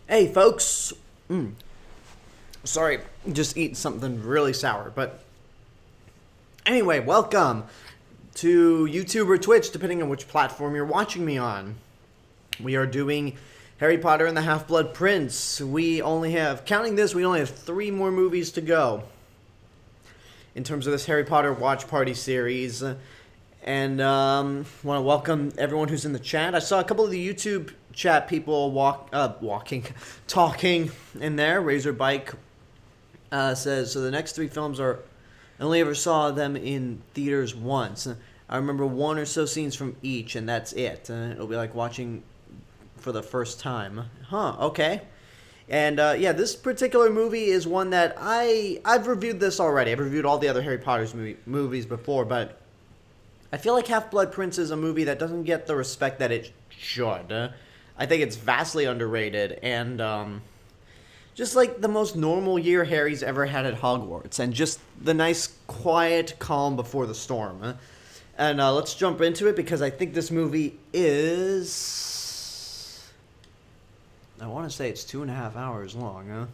Hey, folks. Sorry, just eating something really sour. But anyway, welcome to YouTube or Twitch, depending on which platform you're watching me on. We are doing Harry Potter and the Half-Blood Prince. We only have 3 more movies to go in terms of this Harry Potter watch party series. And want to welcome everyone who's in the chat. I saw a couple of the YouTube chat people talking in there. Razorbike says, so the next 3 films I only ever saw them in theaters once. I remember 1 or so scenes from each, and that's it. It'll be like watching for the first time. Okay. And yeah, this particular movie is one that I've reviewed this already. I've reviewed all the other Harry Potter's movies before, but I feel like Half-Blood Prince is a movie that doesn't get the respect that it should. I think it's vastly underrated, and just like the most normal year Harry's ever had at Hogwarts, and just the nice, quiet calm before the storm. And let's jump into it, because I think this movie is... I want to say it's 2.5 hours long,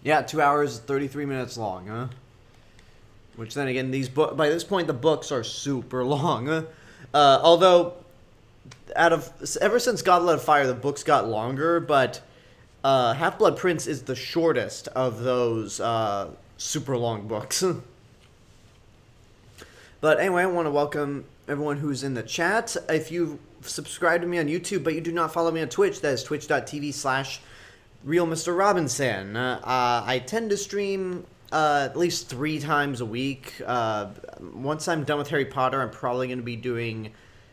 Yeah, 2 hours, 33 minutes long, Which then again, by this point, the books are super long. Although, ever since Goblet of Fire, the books got longer, but Half-Blood Prince is the shortest of those super long books. But anyway, I want to welcome everyone who's in the chat. If you've subscribed to me on YouTube, but you do not follow me on Twitch, that is twitch.tv/RealMrRobinson. I tend to stream at least 3 times a week. Once I'm done with Harry Potter, I'm probably going to be doing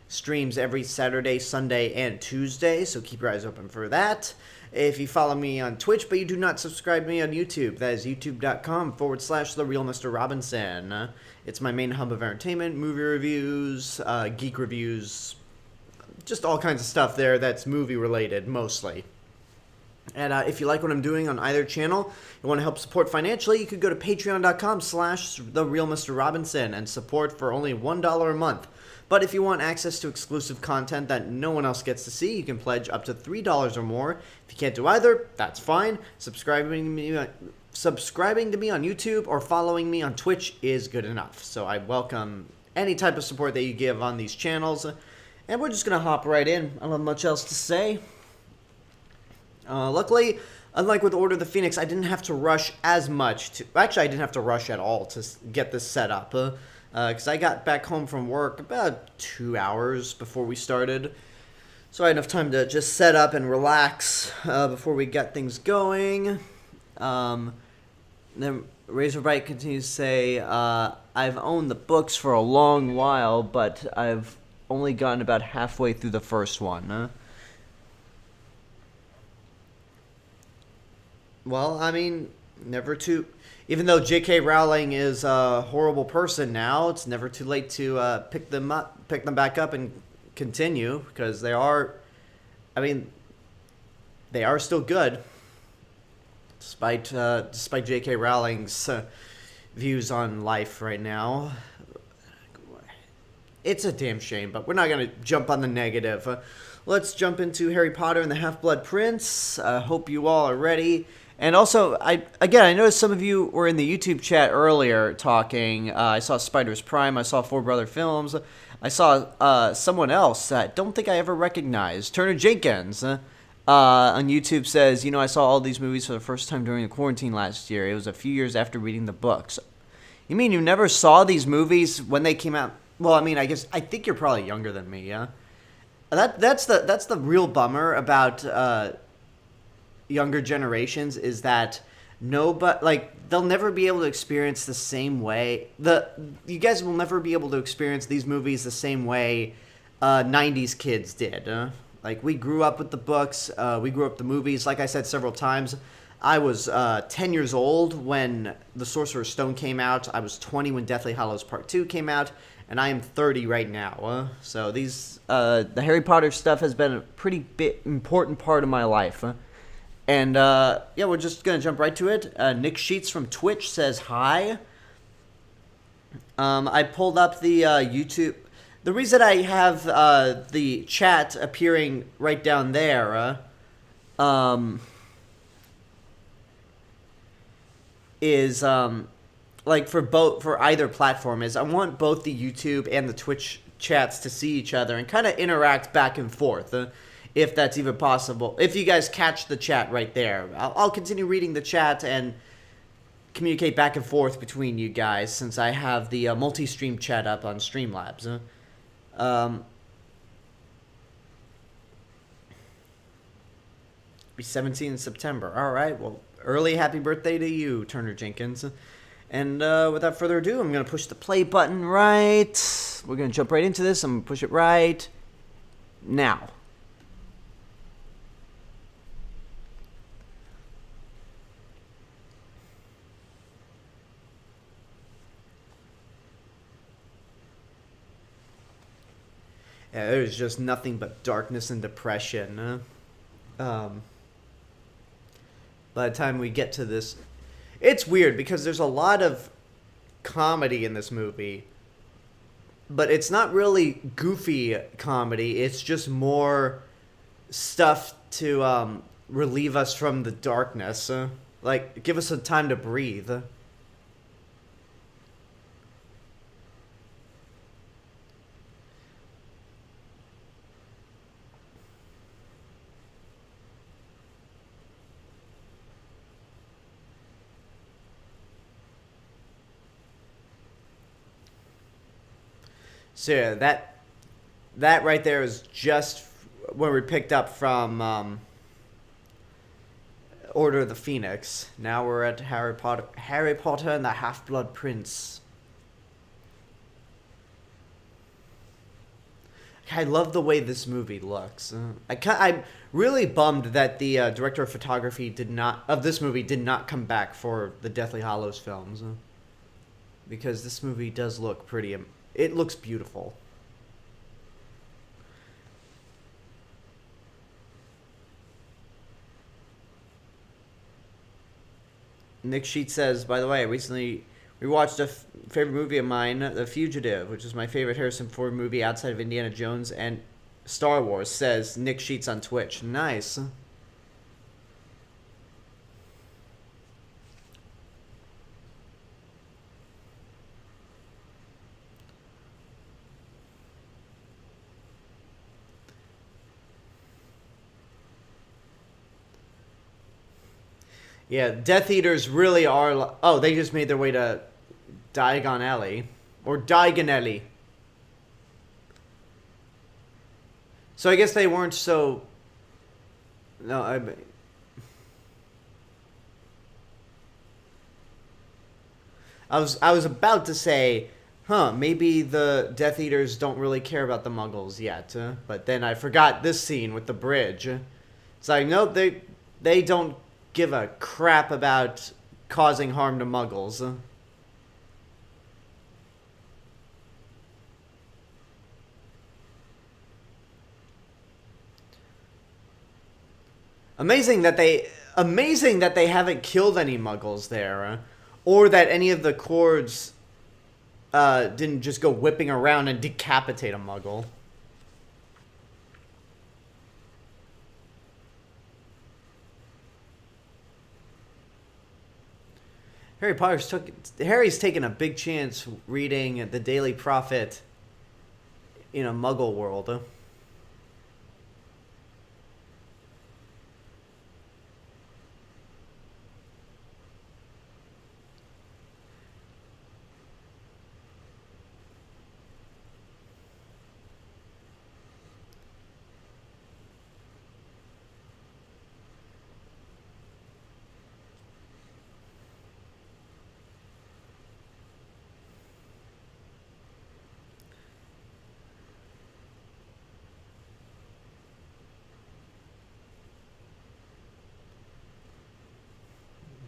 streams every Saturday, Sunday, and Tuesday, so keep your eyes open for that. If you follow me on Twitch, but you do not subscribe to me on YouTube, that is youtube.com/TheRealMrRobinson. It's my main hub of entertainment, movie reviews, geek reviews, just all kinds of stuff there that's movie-related, mostly. And if you like what I'm doing on either channel, you want to help support financially, you could go to patreon.com/TheRealMrRobinson and support for only $1 a month. But if you want access to exclusive content that no one else gets to see, you can pledge up to $3 or more. If you can't do either, that's fine. Subscribing to me on YouTube or following me on Twitch is good enough. So I welcome any type of support that you give on these channels. And we're just going to hop right in. I don't have much else to say. Luckily, unlike with Order of the Phoenix, I didn't have to rush as much. Actually, I didn't have to rush at all to get this set up. Because I got back home from work about 2 hours before we started. So I had enough time to just set up and relax before we got things going. Then Razorbite continues to say, I've owned the books for a long while, but I've only gotten about halfway through the first one. Well, I mean, even though J.K. Rowling is a horrible person now, it's never too late to pick them back up and continue, because they are still good, despite J.K. Rowling's views on life right now. It's a damn shame, but we're not going to jump on the negative. Let's jump into Harry Potter and the Half-Blood Prince. I hope you all are ready. And also, I noticed some of you were in the YouTube chat earlier talking. I saw Spider's Prime. I saw Four Brother Films. I saw someone else that I don't think I ever recognized. Turner Jenkins on YouTube says, I saw all these movies for the first time during the quarantine last year. It was a few years after reading the books. You mean you never saw these movies when they came out? Well, I think you're probably younger than me, yeah? That's the real bummer about younger generations, is that they'll never be able to experience the same way. You guys will never be able to experience these movies the same way 90s kids did. We grew up with the books, we grew up with the movies. Like I said several times, I was 10 years old when The Sorcerer's Stone came out. I was 20 when Deathly Hallows Part 2 came out, and I am 30 right now. So the Harry Potter stuff has been a pretty important part of my life. And, yeah, we're just going to jump right to it. Nick Sheets from Twitch says hi. I pulled up the YouTube. The reason I have the chat appearing right down there um, is like for either platform is I want both the YouTube and the Twitch chats to see each other and kind of interact back and forth, if that's even possible. If you guys catch the chat right there, I'll continue reading the chat and communicate back and forth between you guys since I have the multi-stream chat up on Streamlabs. Be 17 in September. All right. Well, early happy birthday to you, Turner Jenkins. And without further ado, I'm going to push the play button right. We're going to jump right into this. I'm going to push it right now. Yeah, there's just nothing but darkness and depression. By the time we get to this, it's weird because there's a lot of comedy in this movie, but it's not really goofy comedy. It's just more stuff to relieve us from the darkness. Like, give us a time to breathe. So yeah, that right there is just when we picked up from Order of the Phoenix. Now we're at Harry Potter and the Half-Blood Prince. I love the way this movie looks. I'm really bummed that the director of photography of this movie did not come back for the Deathly Hallows films, because this movie does look pretty. It looks beautiful. Nick Sheet says, by the way, I recently rewatched a favorite movie of mine, The Fugitive, which is my favorite Harrison Ford movie outside of Indiana Jones and Star Wars, says Nick Sheets on Twitch. Nice. Yeah, Death Eaters really are... Oh, they just made their way to Diagon Alley. Or Diagon Alley. So I guess they weren't so... No, I was about to say, maybe the Death Eaters don't really care about the Muggles yet. But then I forgot this scene with the bridge. It's like, nope, they don't give a crap about causing harm to Muggles. Amazing that they haven't killed any Muggles there, or that any of the cords didn't just go whipping around and decapitate a Muggle. Harry's taken a big chance reading the Daily Prophet in a Muggle world.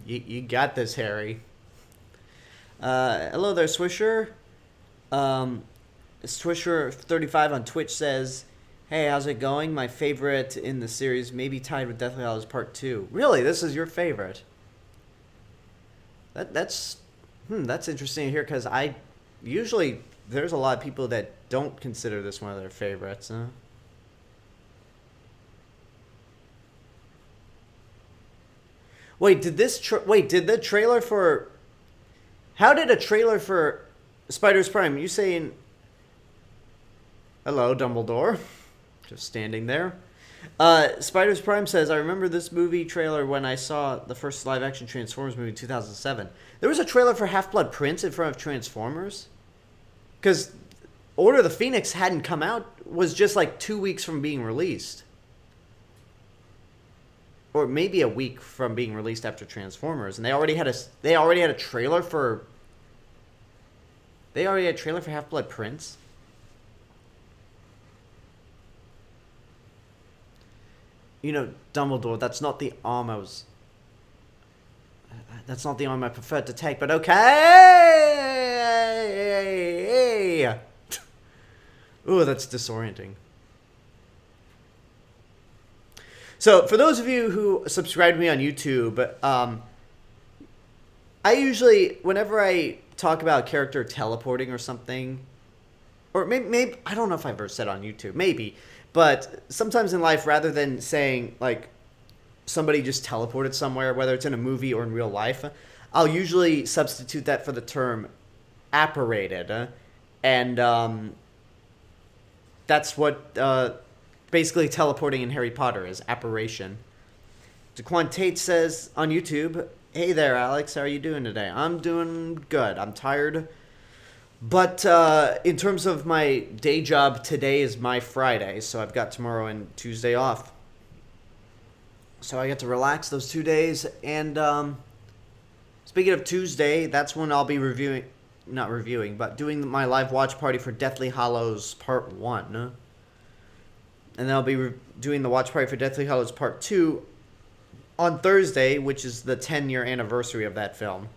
You got this, Harry. Hello there, Swisher. Swisher35 on Twitch says, hey, how's it going? My favorite in the series, maybe tied with Deathly Hallows Part 2. Really? This is your favorite? That's interesting to hear, because usually there's a lot of people that don't consider this one of their favorites. Wait, did did the trailer for... How did a trailer for Spider's Prime... You saying... Hello, Dumbledore. Just standing there. Spider's Prime says, I remember this movie trailer when I saw the first live-action Transformers movie in 2007. There was a trailer for Half-Blood Prince in front of Transformers? Because Order of the Phoenix hadn't come out, was just like 2 weeks from being released. Or maybe a week from being released after Transformers. And they already had a trailer for... They already had a trailer for Half-Blood Prince? You know, Dumbledore, that's not the arm I was... That's not the arm I preferred to take, but okay! Ooh, that's disorienting. So, for those of you who subscribe to me on YouTube, I usually, whenever I talk about a character teleporting or something, or maybe I don't know if I've ever said on YouTube, maybe, but sometimes in life, rather than saying, like, somebody just teleported somewhere, whether it's in a movie or in real life, I'll usually substitute that for the term apparated. And that's what basically teleporting in Harry Potter is, apparition. Daquan Tate says on YouTube, hey there, Alex, how are you doing today? I'm doing good. I'm tired. But in terms of my day job, today is my Friday, so I've got tomorrow and Tuesday off. So I get to relax those 2 days. And speaking of Tuesday, that's when I'll be doing my live watch party for Deathly Hallows Part 1. And then I'll be doing the watch party for Deathly Hallows Part 2 on Thursday, which is the 10-year anniversary of that film.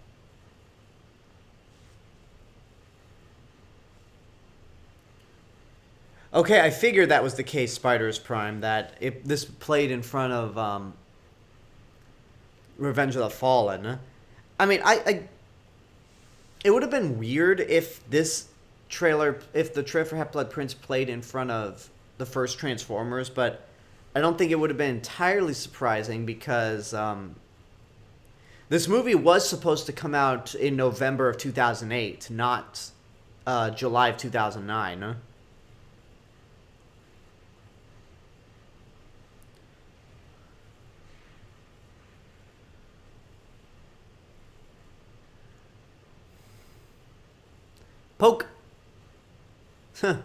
Okay, I figured that was the case, Spider's Prime, that if this played in front of Revenge of the Fallen. I mean, it would have been weird if the trailer for Half-Blood Prince played in front of the first Transformers, but I don't think it would have been entirely surprising because this movie was supposed to come out in November of 2008, not July of 2009. Poke. Huh.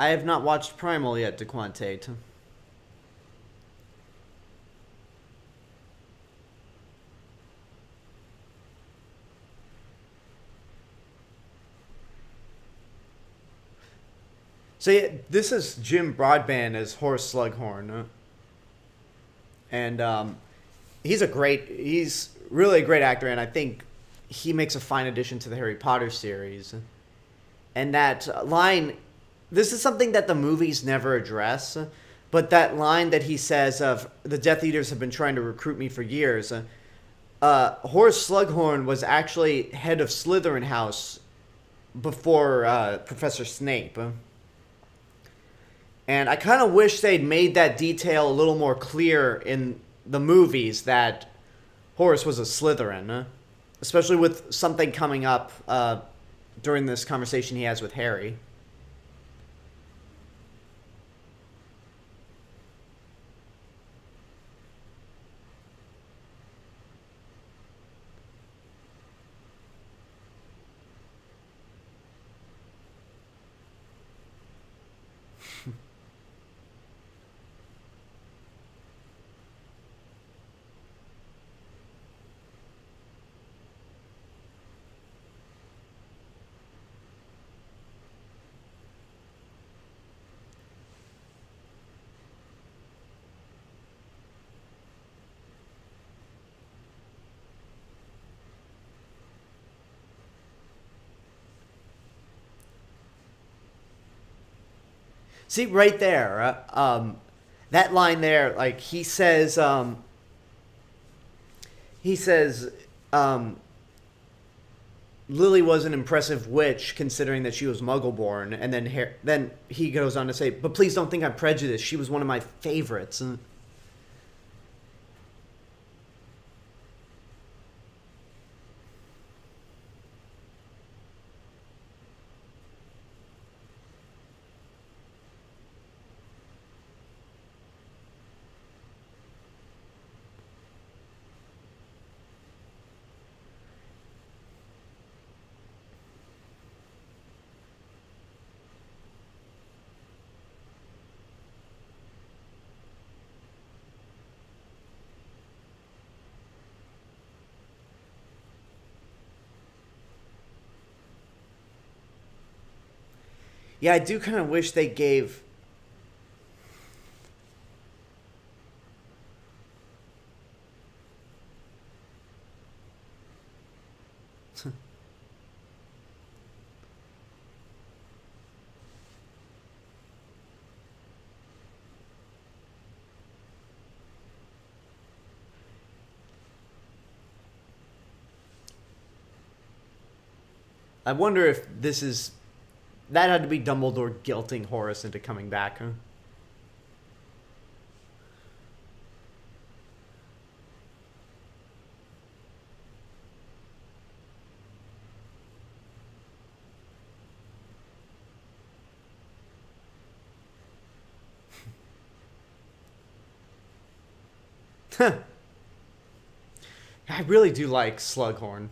I have not watched Primal yet, Daquan Tate. So yeah, this is Jim Broadbent as Horace Slughorn. And he's really a great actor, and I think he makes a fine addition to the Harry Potter series. And that line... This is something that the movies never address, but that line that he says of, the Death Eaters have been trying to recruit me for years, Horace Slughorn was actually head of Slytherin House before Professor Snape. And I kind of wish they'd made that detail a little more clear in the movies that Horace was a Slytherin, especially with something coming up during this conversation he has with Harry. See, right there, that line there, like, he says, Lily was an impressive witch, considering that she was Muggle-born, and then he goes on to say, but please don't think I'm prejudiced. She was one of my favorites. And yeah, I do kind of wish they gave. I wonder if this is. That had to be Dumbledore guilting Horace into coming back, huh? I really do like Slughorn.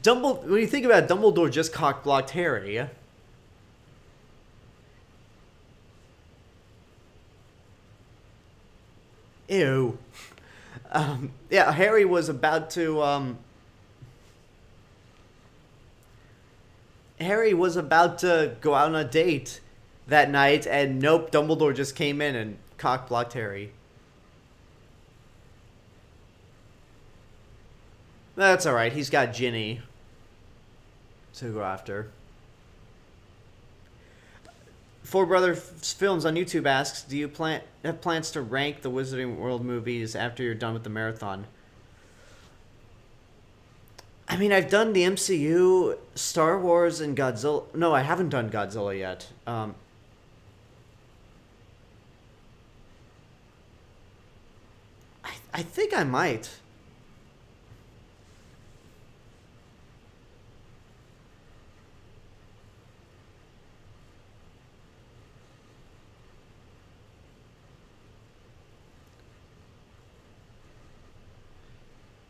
When you think about it, Dumbledore just cock-blocked Harry. Yeah? Ew. Yeah, Harry was about to. Harry was about to go out on a date that night, and nope, Dumbledore just came in and cock-blocked Harry. That's alright, he's got Ginny to go after. Four Brothers Films on YouTube asks, do you have plans to rank the Wizarding World movies after you're done with the marathon? I mean, I've done the MCU, Star Wars, and Godzilla. No, I haven't done Godzilla yet. I think I might.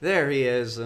There he is.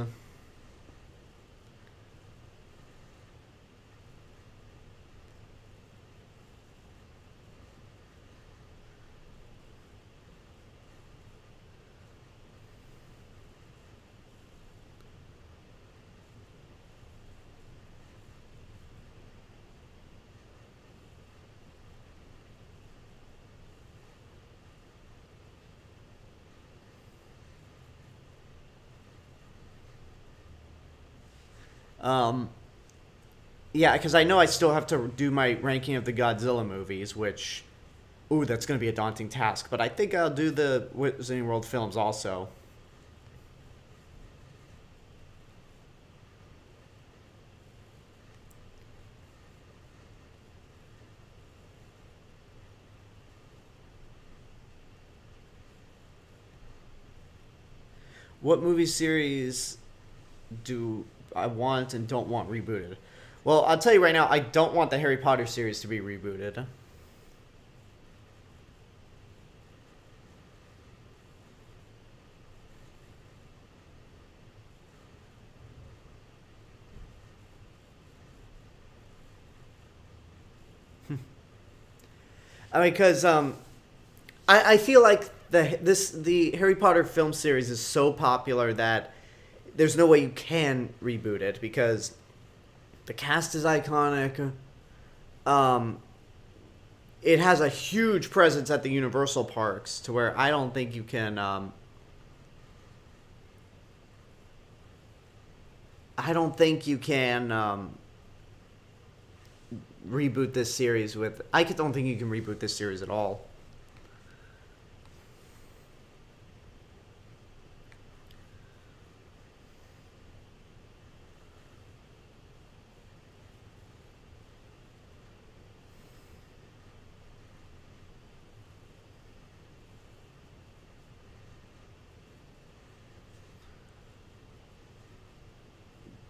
Yeah, because I know I still have to do my ranking of the Godzilla movies, which, ooh, that's going to be a daunting task. But I think I'll do the Wizarding World films also. What movie series do I want and don't want rebooted? Well, I'll tell you right now, I don't want the Harry Potter series to be rebooted. I mean, because I feel like the Harry Potter film series is so popular that there's no way you can reboot it because the cast is iconic. Um, it has a huge presence at the Universal parks to where I don't think you can. I don't think you can reboot this series with. Don't think you can reboot this series at all.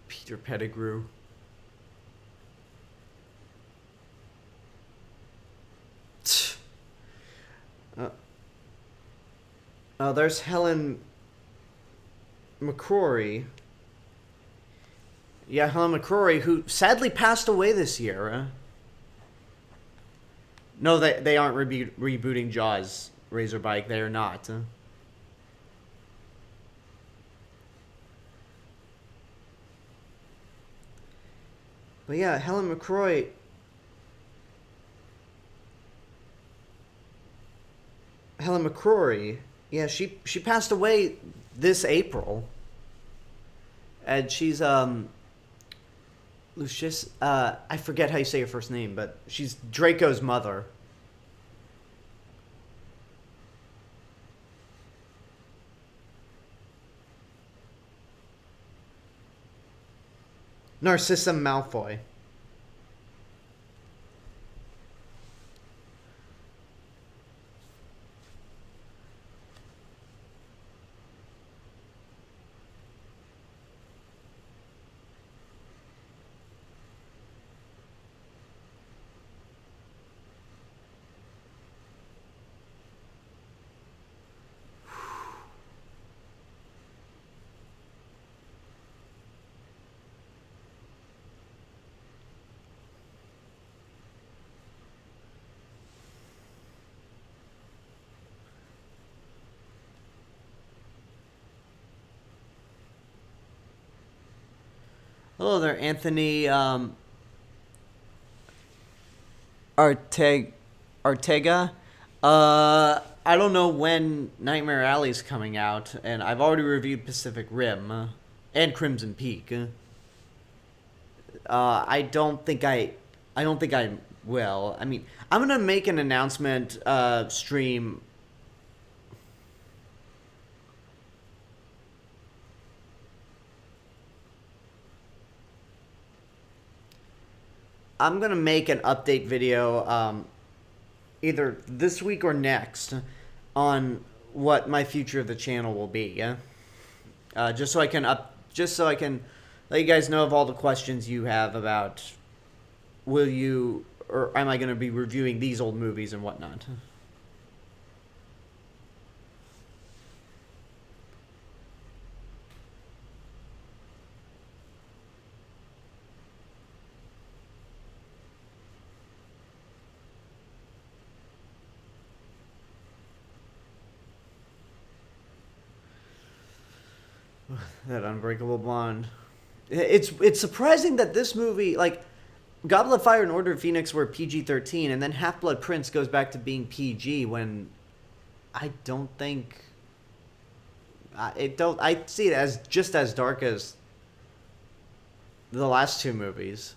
Peter Pettigrew. There's Helen McCrory. Yeah, Helen McCrory, who sadly passed away this year. No, they aren't rebooting Jaws, Razorback. They are not. But yeah, Helen McCrory. Helen McCrory. Yeah, she passed away this April. And she's Lucius, I forget how you say her first name, but she's Draco's mother. Narcissa Malfoy. Hello there, Anthony Ortega. I don't know when Nightmare Alley's coming out, and I've already reviewed Pacific Rim and Crimson Peak. I don't think I will. I mean, I'm gonna make an announcement stream. I'm gonna make an update video either this week or next on what my future of the channel will be. Yeah, just so I can let you guys know of all the questions you have about will you or am I going to be reviewing these old movies and whatnot. That Unbreakable Bond. It's surprising that this movie, like, Goblet of Fire and Order of Phoenix were PG-13, and then Half-Blood Prince goes back to being PG when I don't think I see it as just as dark as the last two movies.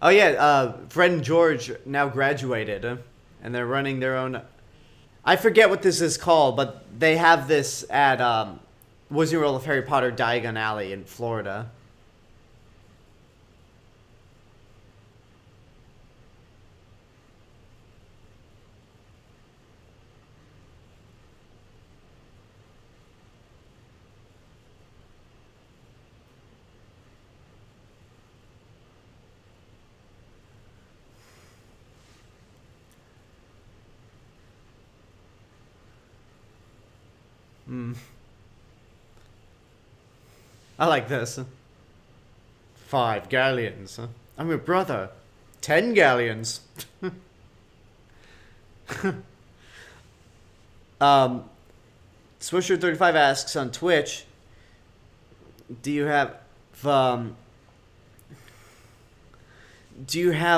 Oh yeah, Fred and George now graduated, and they're running their own. I forget what this is called, but they have this at Wizarding World of Harry Potter Diagon Alley in Florida. I like this. 5 galleons. I'm your brother. 10 galleons. Swisher35 asks on Twitch, do you have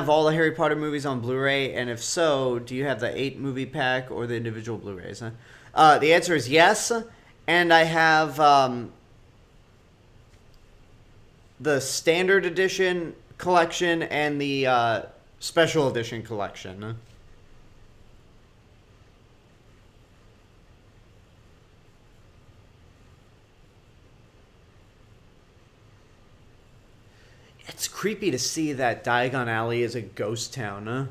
all the Harry Potter movies on Blu-ray? And if so, do you have the 8 movie pack or the individual Blu-rays? The answer is yes. And I have the standard edition collection and the special edition collection. It's creepy to see that Diagon Alley is a ghost town. Huh?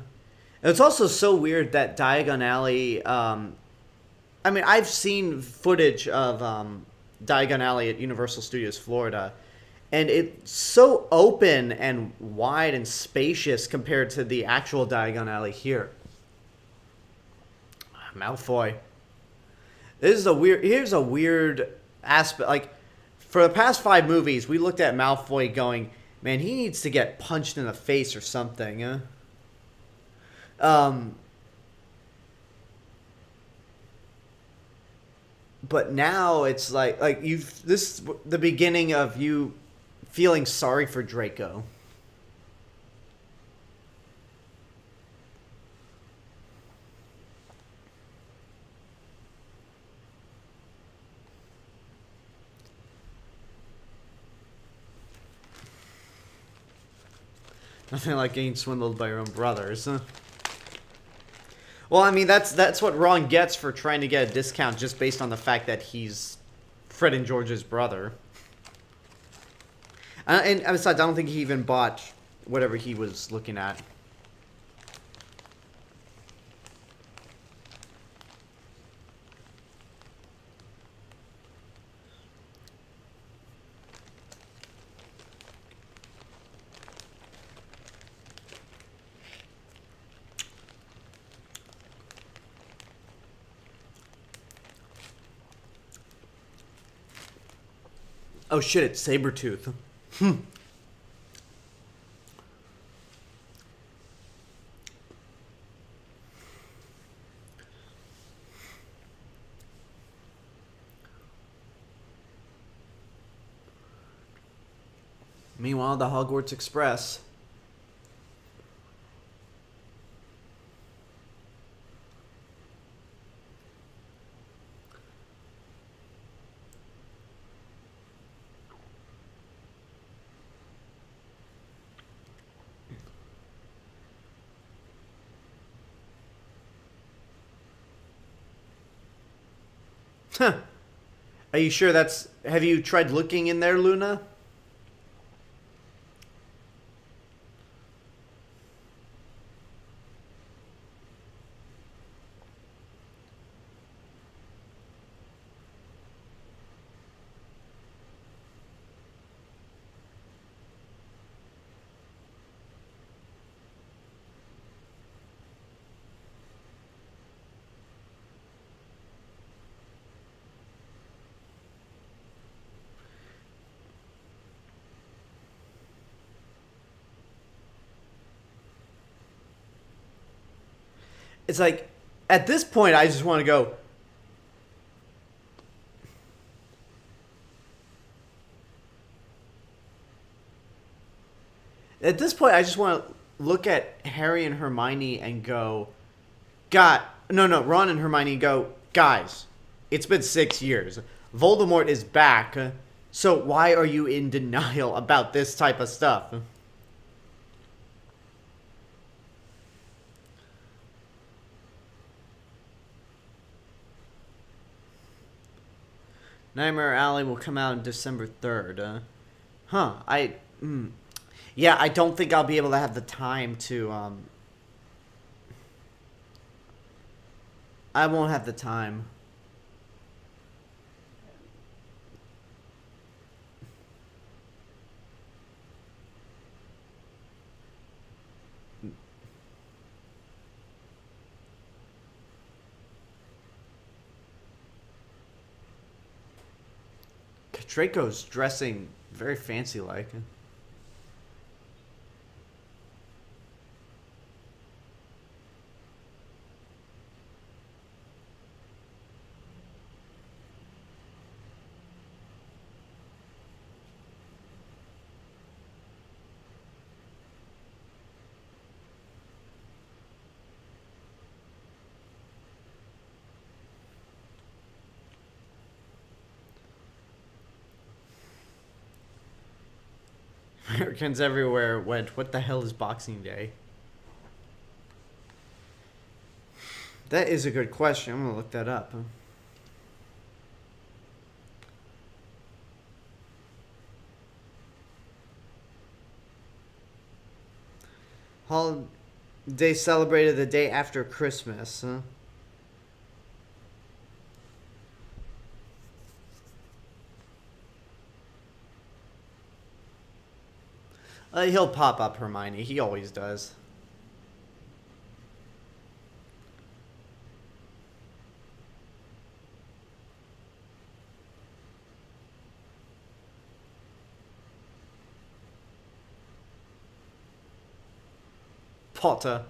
It's also so weird that Diagon Alley... I mean, I've seen footage of Diagon Alley at Universal Studios Florida, and it's so open and wide and spacious compared to the actual Diagon Alley here. Malfoy. Here's a weird aspect. Like, for the past 5 movies, we looked at Malfoy going, man, he needs to get punched in the face or something. But now it's like this is the beginning of you feeling sorry for Draco. Nothing like getting swindled by your own brothers. Well, I mean, that's what Ron gets for trying to get a discount just based on the fact that he's Fred and George's brother. And besides, I don't think he even bought whatever he was looking at. Oh shit, it's Sabretooth. Meanwhile, the Hogwarts Express. Huh. Are you sure that's... Have you tried looking in there, Luna? It's like, at this point, I just want to go... At this point, I just want to look at Harry and Hermione and go... Ron and Hermione go, guys, it's been 6 years. Voldemort is back, so why are you in denial about this type of stuff? Nightmare Alley will come out on December 3rd. Yeah, I don't think I'll be able to have the time to, I won't have the time. Draco's dressing very fancy-like. Americans everywhere went, what the hell is Boxing Day? That is a good question. I'm going to look that up. Holiday celebrated the day after Christmas, huh? He'll pop up Hermione. He always does. Potter.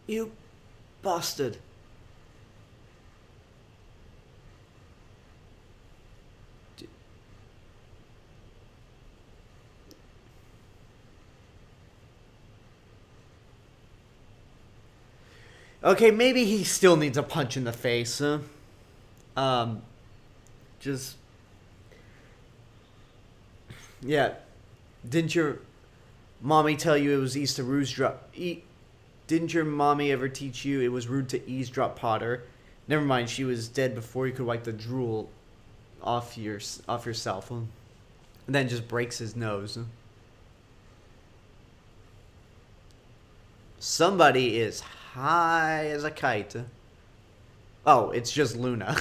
You bastard. Okay, maybe he still needs a punch in the face, huh? Just... Yeah. Didn't your mommy tell you it was Easter Rouge drop... Didn't your mommy ever teach you it was rude to eavesdrop, Potter? Never mind, she was dead before you could wipe the drool off yourself. And then just breaks his nose. Somebody is high as a kite. Oh, it's just Luna.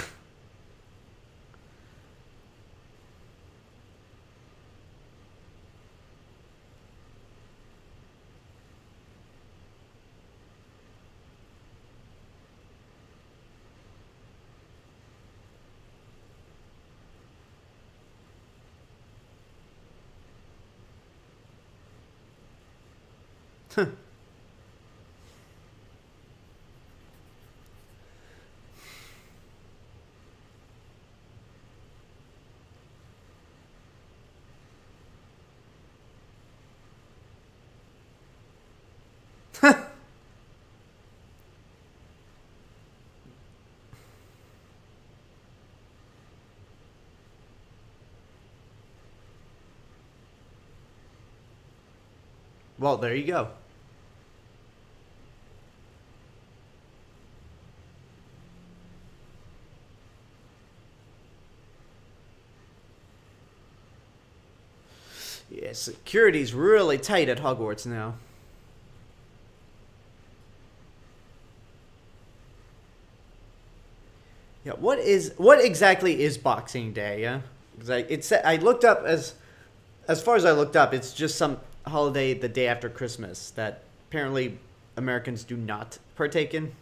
Well, there you go. Yeah, security's really tight at Hogwarts now. Yeah, what exactly is Boxing Day? Yeah, I looked up as far as I looked up, it's just some holiday the day after Christmas that apparently Americans do not partake in.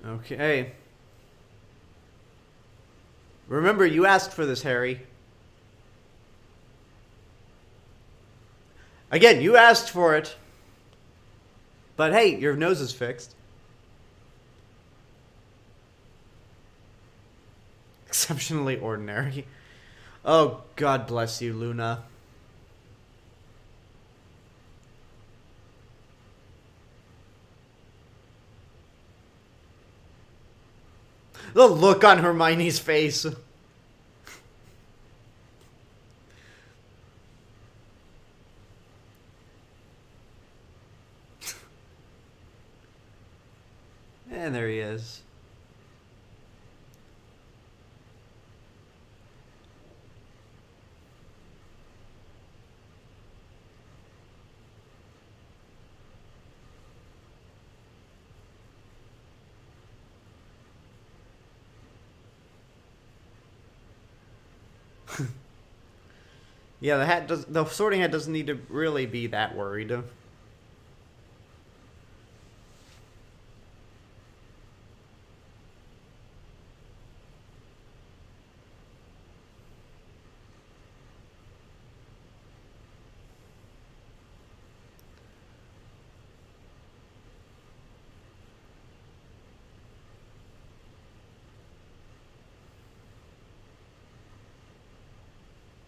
Okay. Remember, you asked for this, Harry. Again, you asked for it. But hey, your nose is fixed. Exceptionally ordinary. Oh, God bless you, Luna. The look on Hermione's face. And there he is. Yeah, the Sorting Hat doesn't need to really be that worried.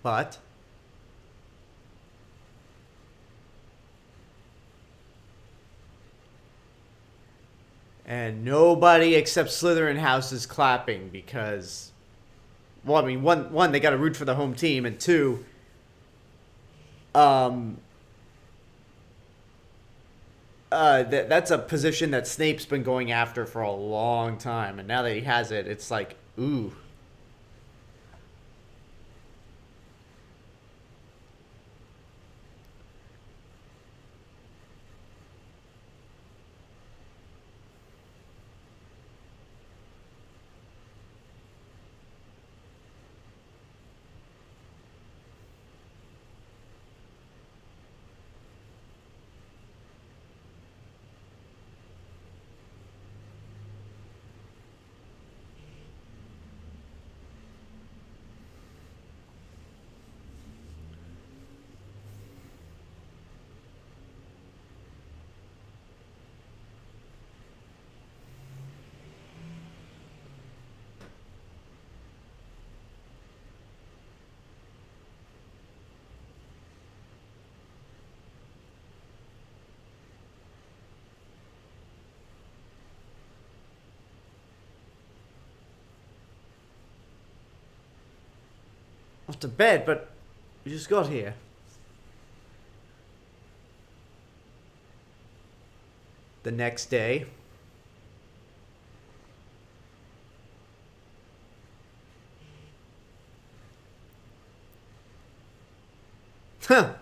But and nobody except Slytherin House is clapping because, well, I mean, one they got to root for the home team, and two, um, that's a position that Snape's been going after for a long time, and now that he has it, it's like, ooh. Off to bed, but we just got here. The next day. Huh.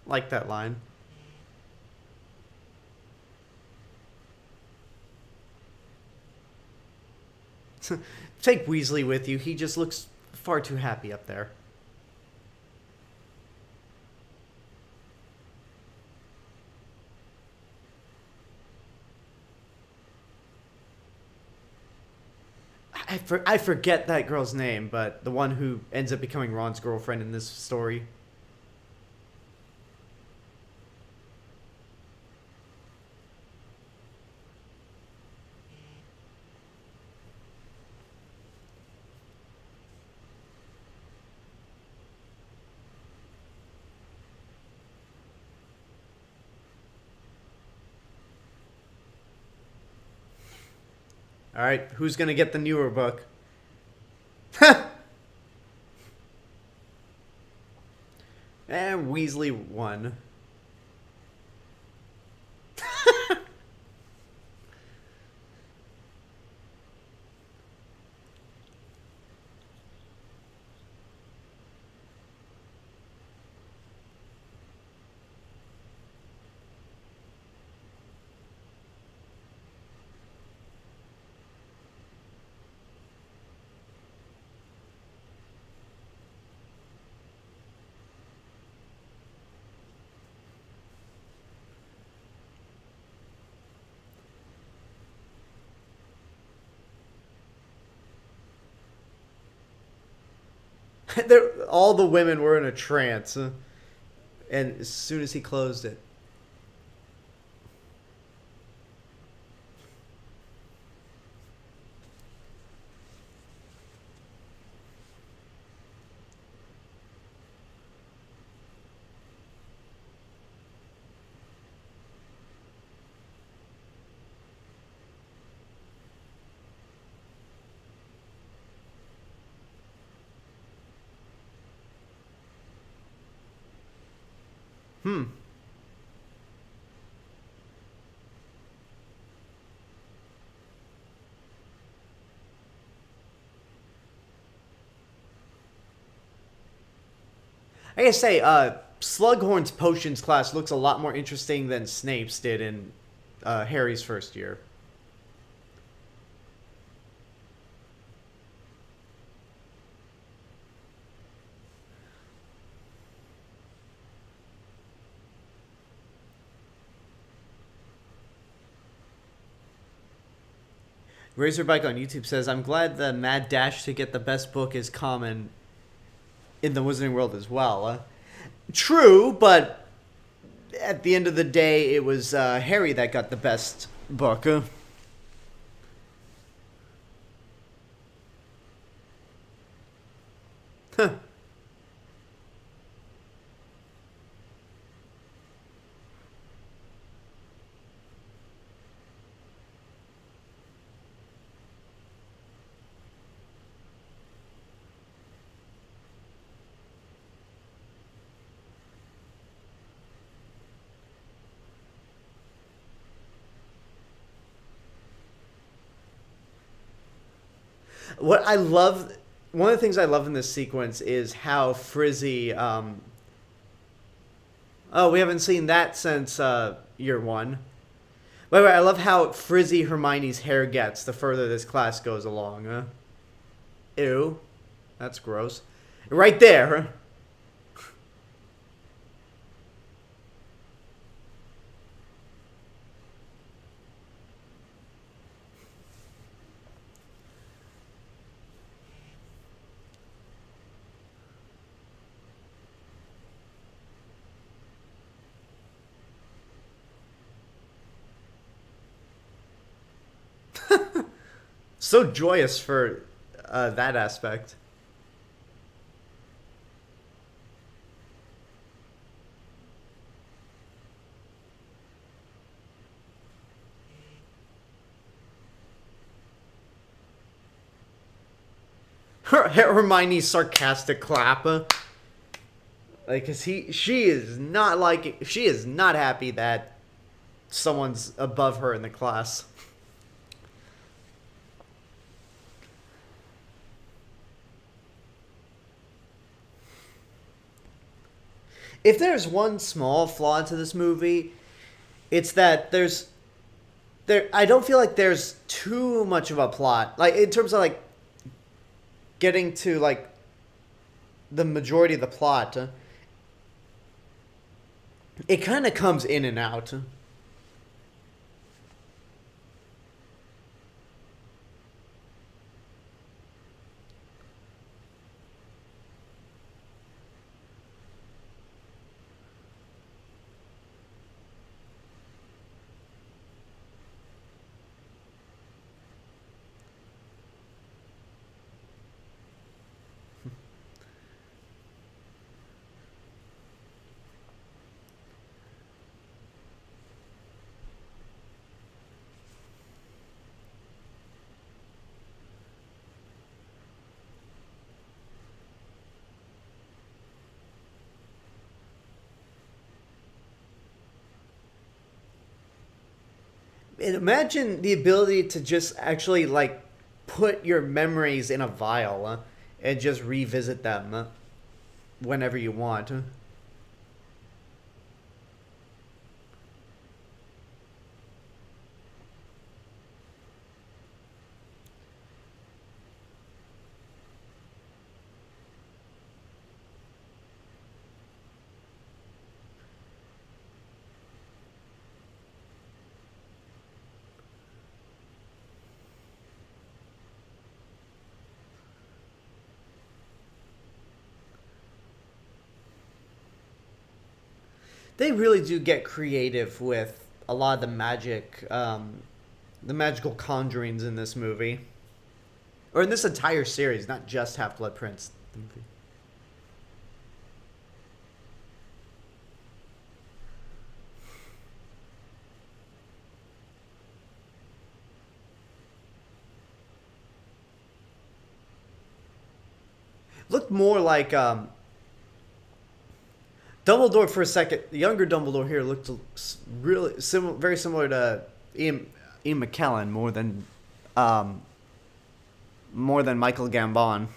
Like that line. Take Weasley with you. He just looks far too happy up there. I forget that girl's name, but the one who ends up becoming Ron's girlfriend in this story. All right, who's gonna get the newer book? And Weasley won. All the women were in a trance, and as soon as he closed it, Hmm. I gotta say, Slughorn's potions class looks a lot more interesting than Snape's did in Harry's first year. Razorbike on YouTube says, I'm glad the mad dash to get the best book is common in the Wizarding World as well. True, but at the end of the day, it was Harry that got the best book. Huh. What I love, one of the things I love in this sequence is how frizzy. Oh, we haven't seen that since year one. By the way, I love how frizzy Hermione's hair gets the further this class goes along. Ew, that's gross. Right there. So joyous for that aspect. Hermione's sarcastic clap. Like, cause she is not happy that someone's above her in the class. If there's one small flaw to this movie, it's that I don't feel like there's too much of a plot. Like, in terms of like getting to like the majority of the plot, it kind of comes in and out. And imagine the ability to just actually like put your memories in a vial and just revisit them whenever you want. They really do get creative with a lot of the magical conjurings in this movie, or in this entire series, not just Half Blood Prince. The movie. Looked more like Dumbledore for a second. The younger Dumbledore here looked really very similar to Ian McKellen more than Michael Gambon.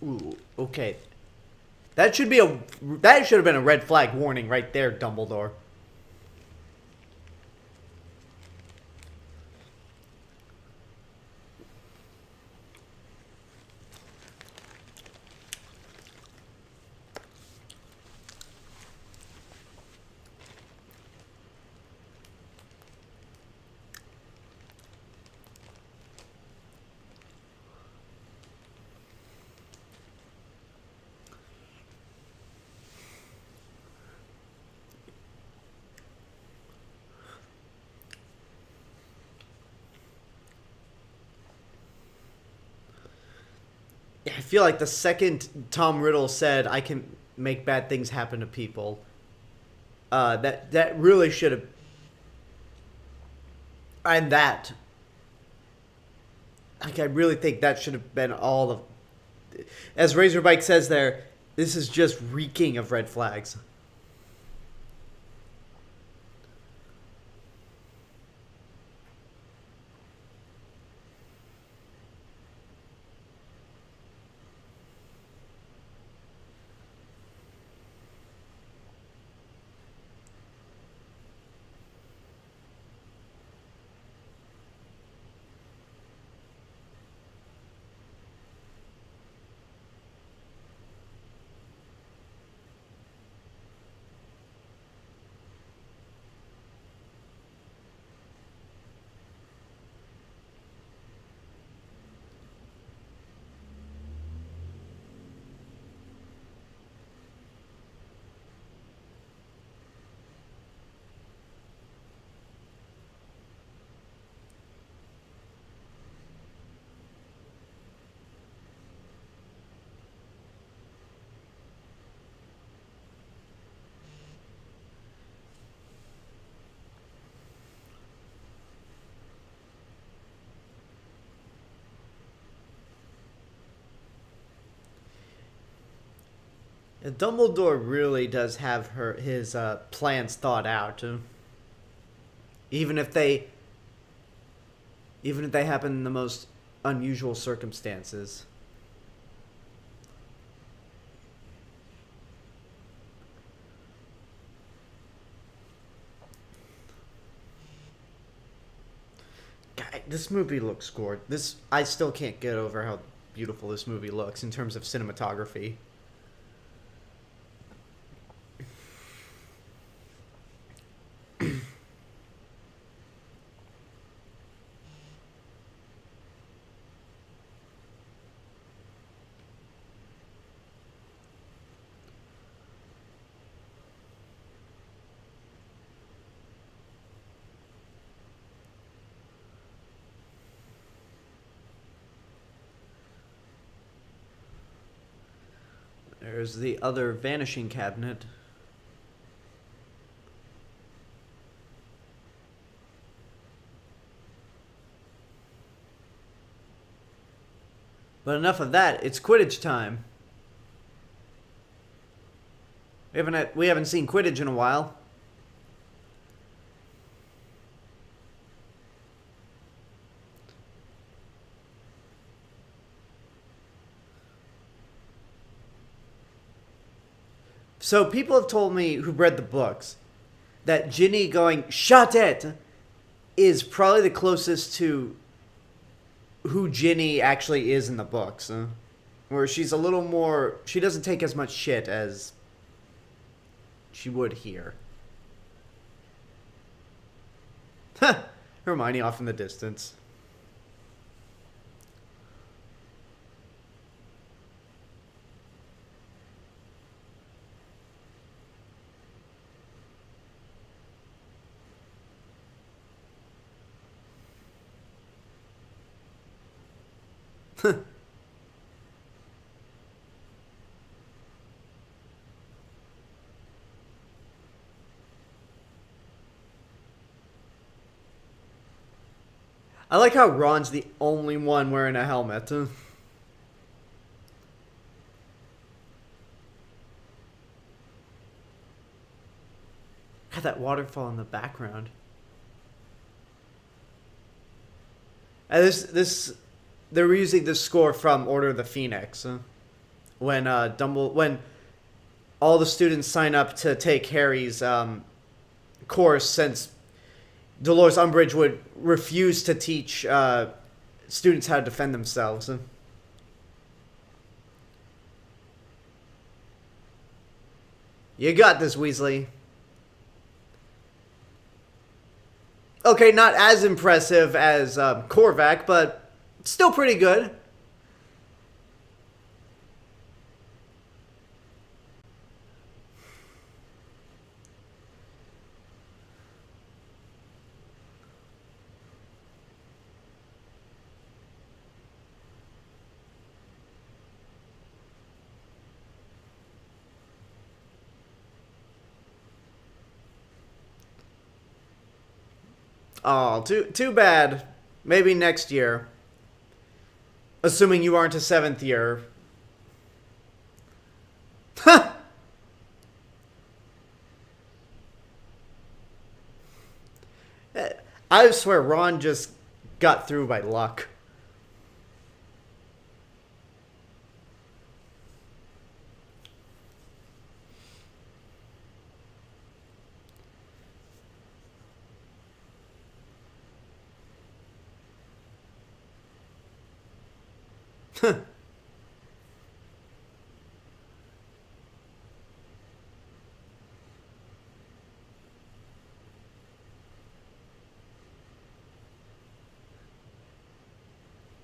Ooh, okay. That should have been a red flag warning right there, Dumbledore. I feel like the second Tom Riddle said, "I can make bad things happen to people," that really should have, and that, like, I really think that should have been all of, as Razorbike says there, this is just reeking of red flags. Dumbledore really does have his plans thought out, even if they happen in the most unusual circumstances. God, this movie looks gorgeous. I still can't get over how beautiful this movie looks in terms of cinematography. There's the other vanishing cabinet. But enough of that. It's Quidditch time. We haven't seen Quidditch in a while. So people have told me who've read the books that Ginny going "shut it" is probably the closest to who Ginny actually is in the books. Where she's a little more... She doesn't take as much shit as she would here. Huh. Hermione off in the distance. I like how Ron's the only one wearing a helmet. God, that waterfall in the background. And they're using the score from Order of the Phoenix. When when all the students sign up to take Harry's course, since Dolores Umbridge would refuse to teach students how to defend themselves. You got this, Weasley. Okay, not as impressive as Korvac, but still pretty good. Oh, too bad. Maybe next year. Assuming you aren't a 7th year. Huh! I swear Ron just got through by luck.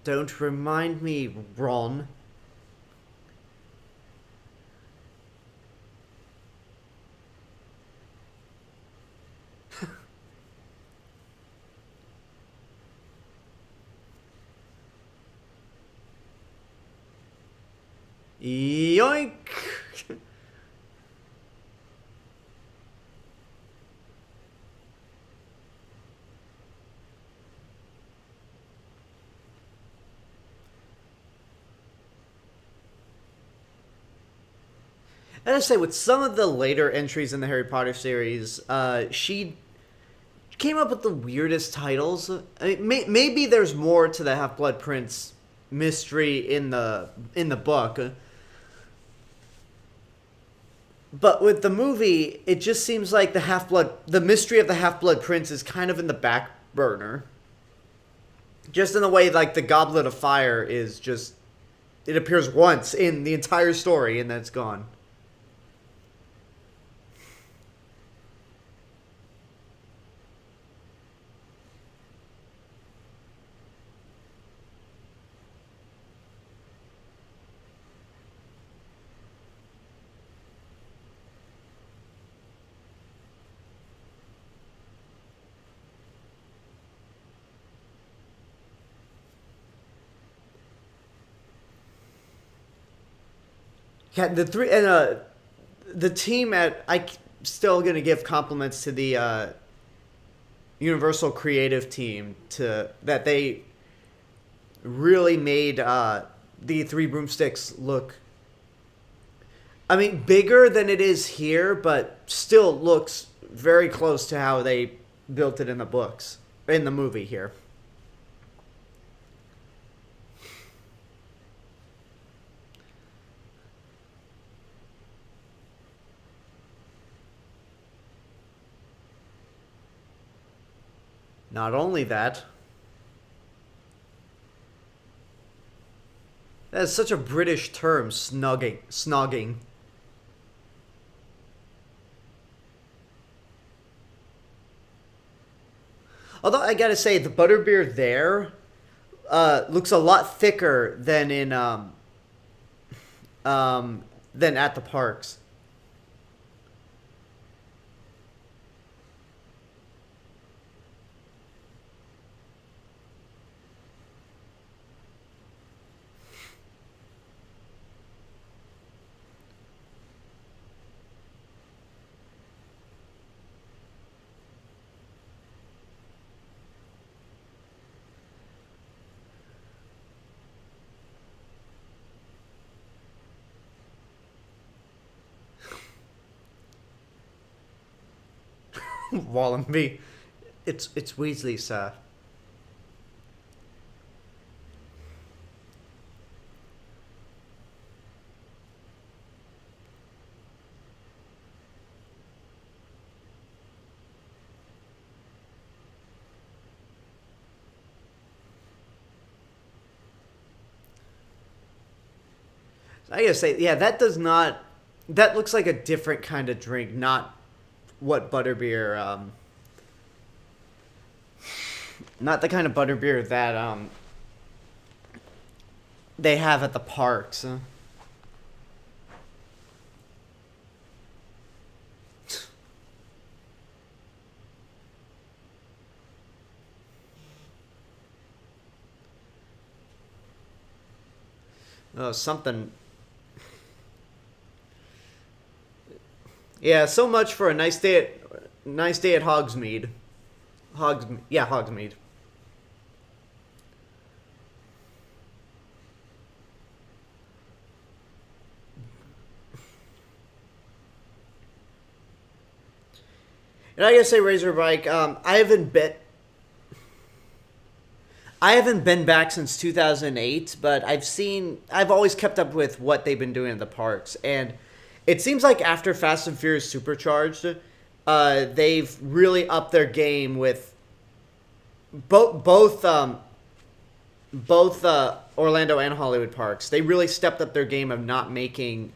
Don't remind me, Ron. Yoink! I gotta say, with some of the later entries in the Harry Potter series, she came up with the weirdest titles. I mean, maybe there's more to the Half-Blood Prince mystery in the book, but with the movie, it just seems like the mystery of the Half-Blood Prince is kind of in the back burner. Just in the way, like, the Goblet of Fire is just... It appears once in the entire story, and then it's gone. Yeah, the team I'm still gonna give compliments to the Universal creative team that they really made the Three Broomsticks look. I mean, bigger than it is here, but still looks very close to how they built it in the books, in the movie here. Not only that, That's such a British term, snogging. Although I gotta say, the butterbeer there looks a lot thicker than in than at the parks. Wallenby. It's Weasley, sir. I gotta say, yeah, that does not. That looks like a different kind of drink, not what butterbeer. Not the kind of butterbeer that they have at the parks. Oh, something. Yeah, so much for a nice day at Hogsmeade. Hogsmeade. And I gotta say, Razorback, I haven't been back since 2008, but I've always kept up with what they've been doing at the parks, and it seems like after Fast and Furious Supercharged, they've really upped their game with both Orlando and Hollywood parks. They really stepped up their game of not making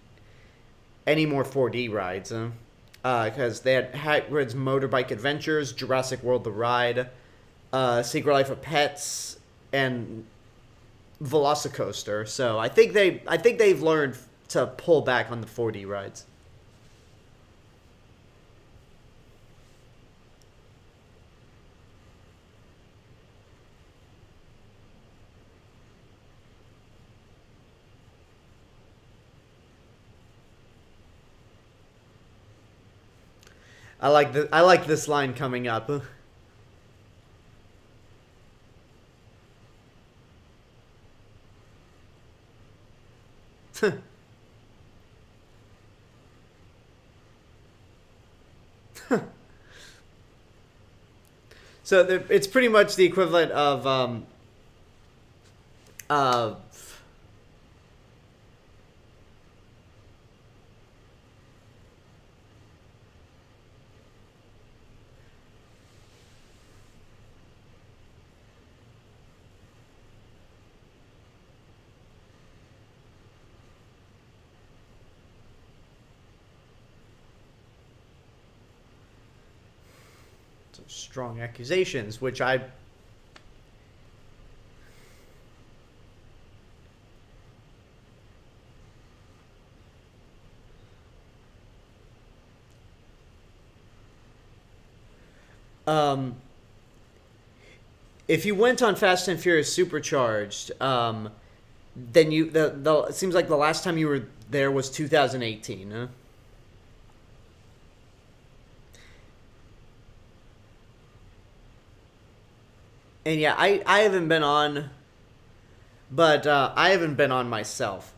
any more 4D rides, because they had Hagrid's Motorbike Adventures, Jurassic World: The Ride, Secret Life of Pets, and Velocicoaster. So I think they've learned to pull back on the 4D rides. I like this line coming up. So it's pretty much the equivalent of strong accusations, which I if you went on Fast and Furious Supercharged, then it seems like the last time you were there was 2018, huh? And yeah, I haven't been on, but I haven't been on myself.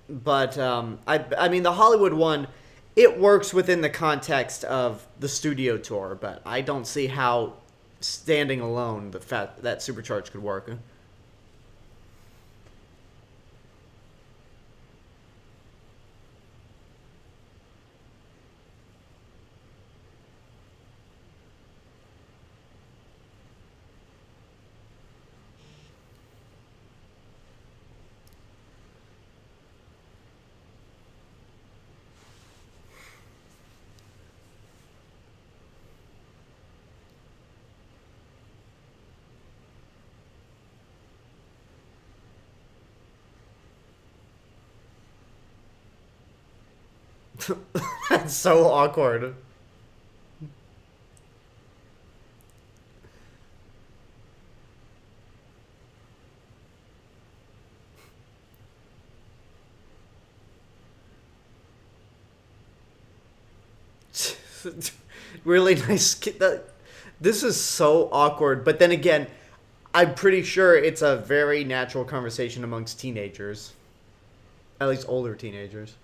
But I mean, the Hollywood one, it works within the context of the studio tour, but I don't see how standing alone the fact that Supercharged could work. That's so awkward. Really nice. This is so awkward. But then again, I'm pretty sure it's a very natural conversation amongst teenagers. At least older teenagers.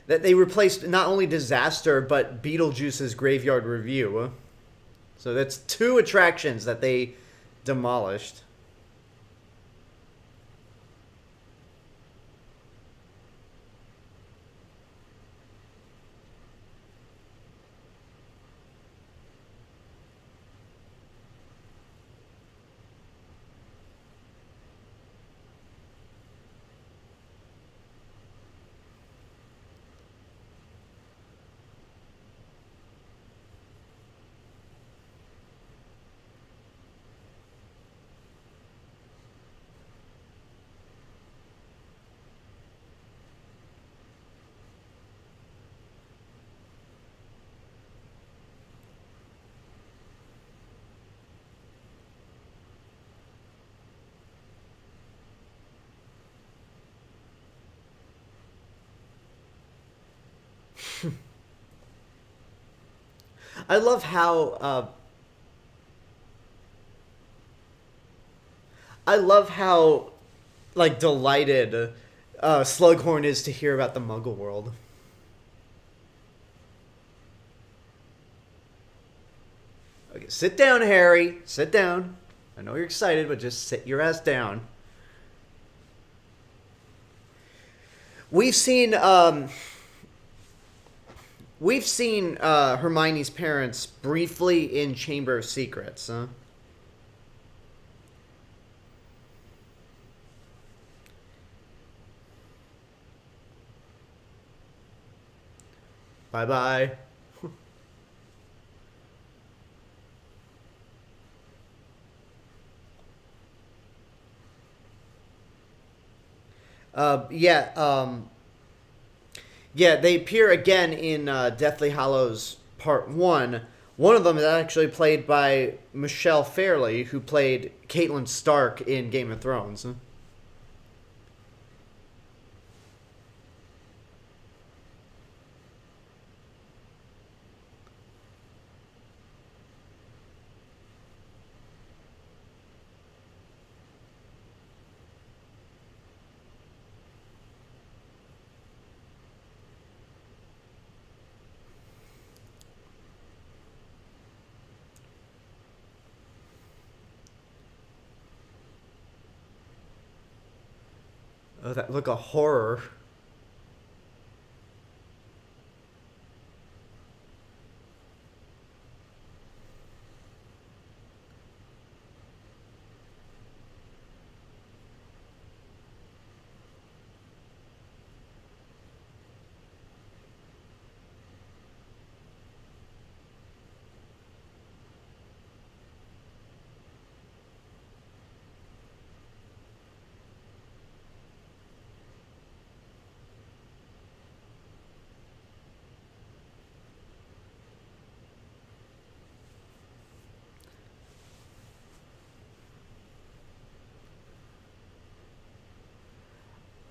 That they replaced not only Disaster, but Beetlejuice's Graveyard Review. So that's 2 attractions that they demolished. I love how like delighted Slughorn is to hear about the Muggle world. Okay, sit down, Harry. Sit down. I know you're excited, but just sit your ass down. We've seen Hermione's parents briefly in Chamber of Secrets. Huh? Bye-bye. Yeah, they appear again in Deathly Hallows Part 1. One of them is actually played by Michelle Fairley, who played Catelyn Stark in Game of Thrones. Oh, that look a horror.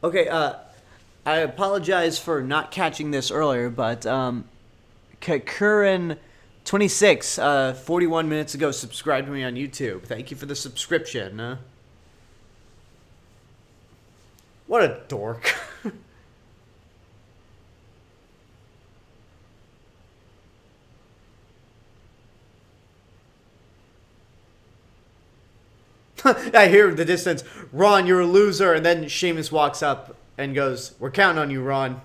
Okay, I apologize for not catching this earlier, but Kakurin26, 41 minutes ago, subscribed to me on YouTube. Thank you for the subscription. What a dork. I hear in the distance, Ron, you're a loser. And then Seamus walks up and goes, we're counting on you, Ron.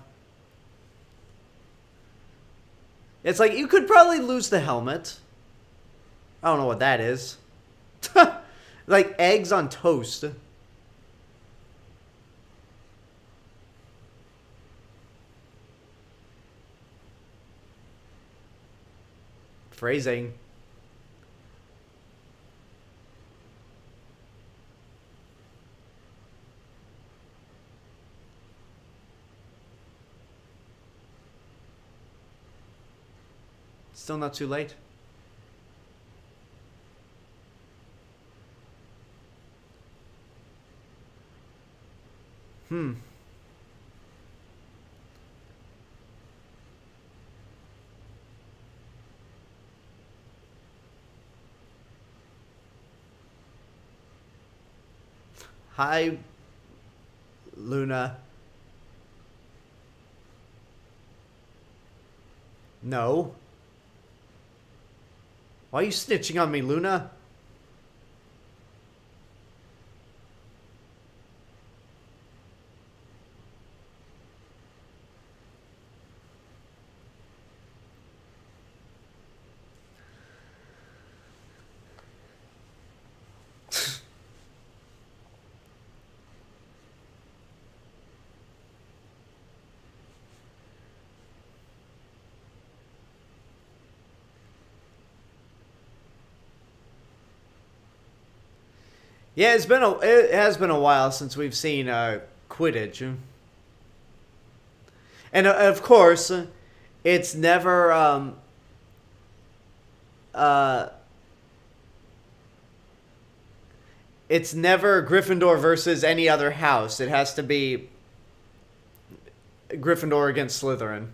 It's like, you could probably lose the helmet. I don't know what that is. Like eggs on toast. Phrasing. Still not too late. Hi, Luna. No. Why are you snitching on me, Luna? Yeah, it has been a while since we've seen Quidditch, and of course, it's never it's never Gryffindor versus any other house. It has to be Gryffindor against Slytherin.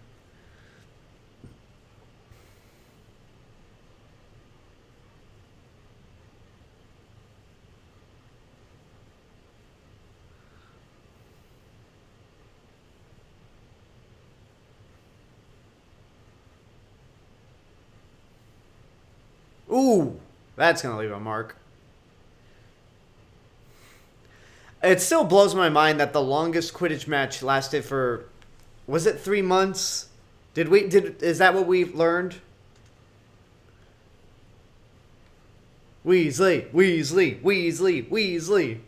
Ooh, that's going to leave a mark. It still blows my mind that the longest Quidditch match lasted for, was it 3 months? Is that what we've learned? Weasley, Weasley, Weasley, Weasley.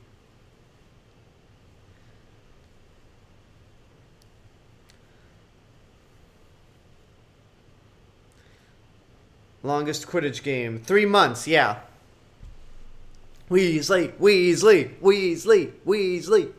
Longest Quidditch game. 3 months, yeah. Weasley, Weasley, Weasley, Weasley.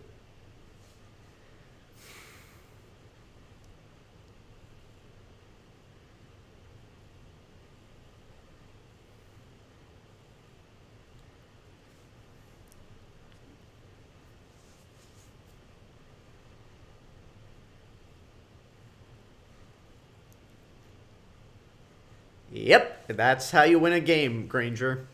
Yep, that's how you win a game, Granger.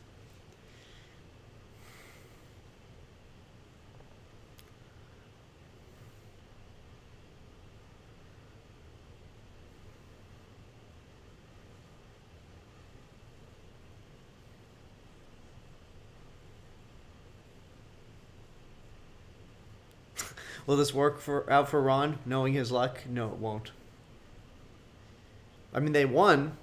Will this work out for Ron, knowing his luck? No, it won't. I mean, they won.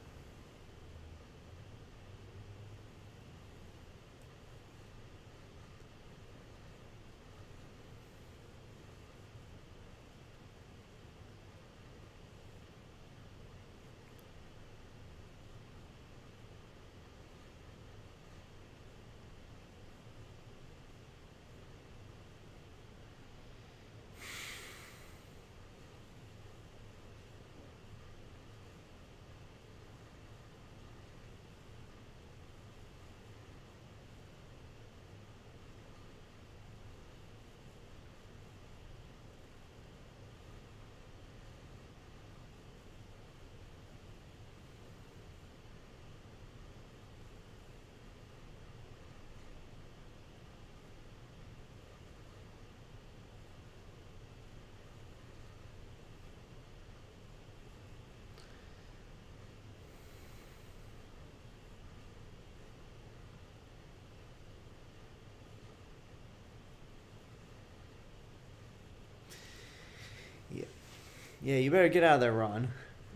Yeah, you better get out of there, Ron.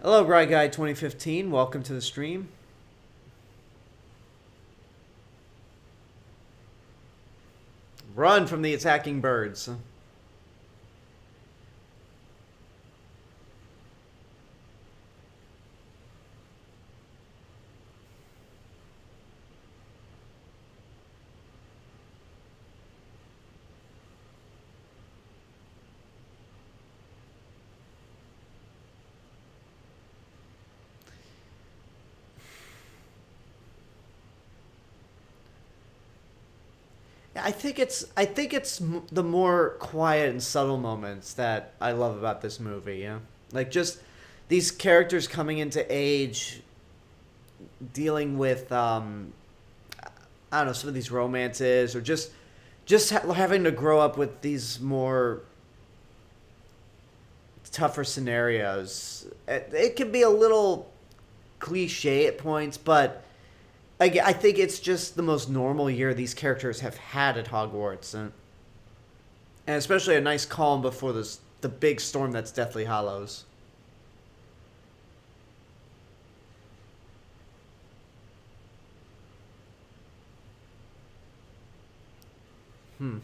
Hello, Bright Guy 2015. Welcome to the stream. Run from the attacking birds. I think it's the more quiet and subtle moments that I love about this movie. Yeah, like just these characters coming into age, dealing with I don't know, some of these romances, or just having to grow up with these more tougher scenarios. It can be a little cliche at points, but I think it's just the most normal year these characters have had at Hogwarts, and especially a nice calm before the big storm that's Deathly Hallows. Hmm.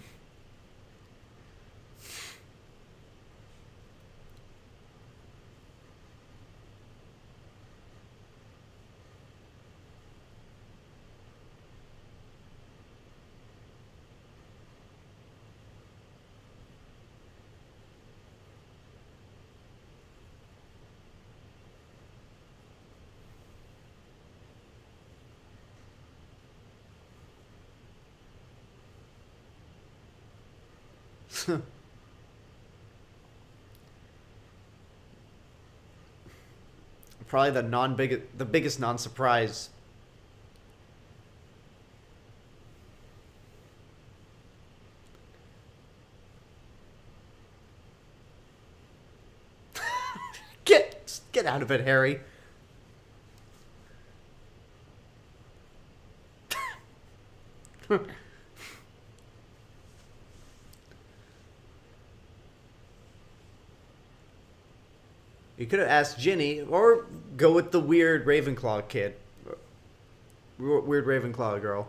Probably the biggest non surprise. Get out of it, Harry. You could have asked Ginny, or go with the weird Ravenclaw kid. Weird Ravenclaw girl.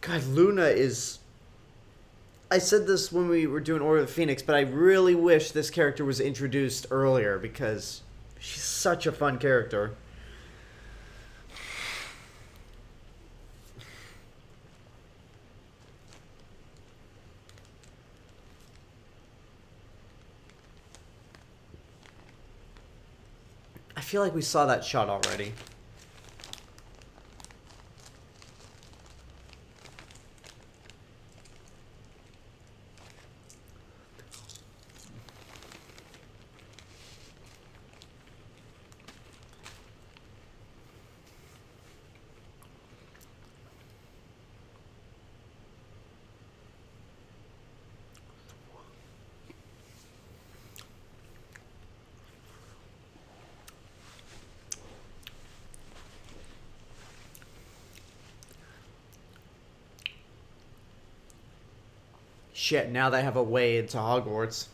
God, Luna is... I said this when we were doing Order of the Phoenix, but I really wish this character was introduced earlier, because she's such a fun character. I feel like we saw that shot already. Shit, now they have a way into Hogwarts.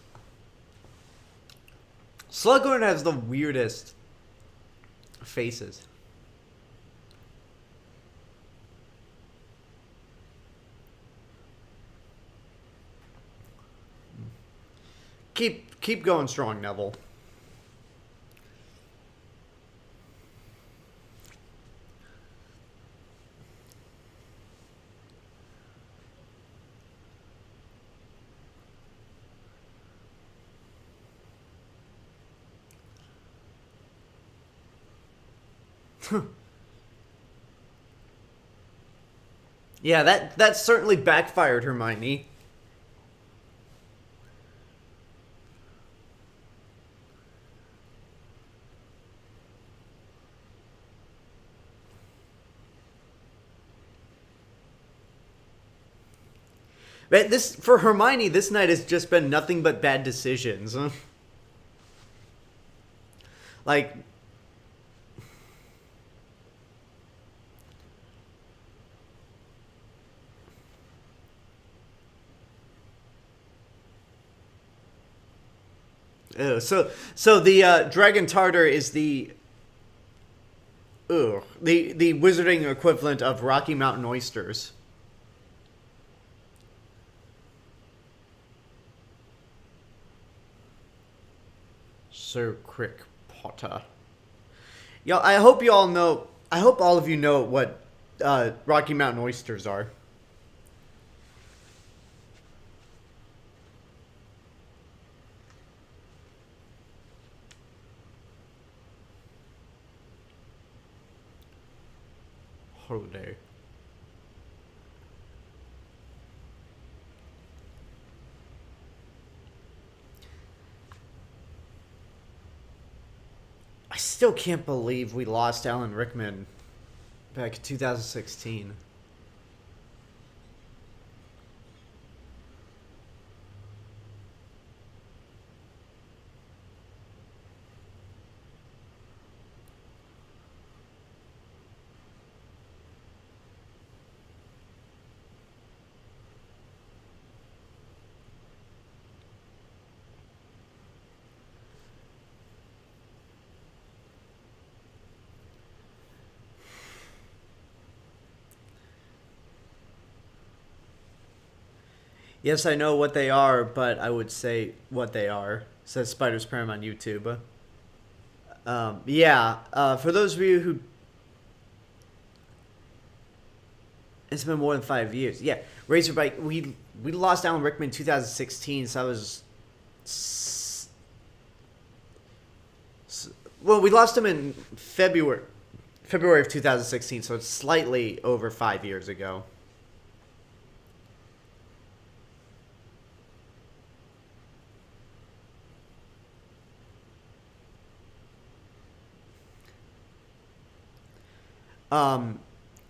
Slughorn has the weirdest faces. Keep going strong, Neville. Yeah, that certainly backfired, Hermione. But this, for Hermione, this night has just been nothing but bad decisions. Like, ew. So the Dragon Tartar is the wizarding equivalent of Rocky Mountain oysters. Sir Crick Potter. Yo, I hope you all know. I hope all of you know what Rocky Mountain oysters are. holiday. I still can't believe we lost Alan Rickman back in 2016. Yes, I know what they are, but I would say what they are, says Spider's Param on YouTube. For those of you who... It's been more than 5 years. Yeah, Razorback, we lost Alan Rickman in 2016, so I was... Well, we lost him in February of 2016, so it's slightly over 5 years ago.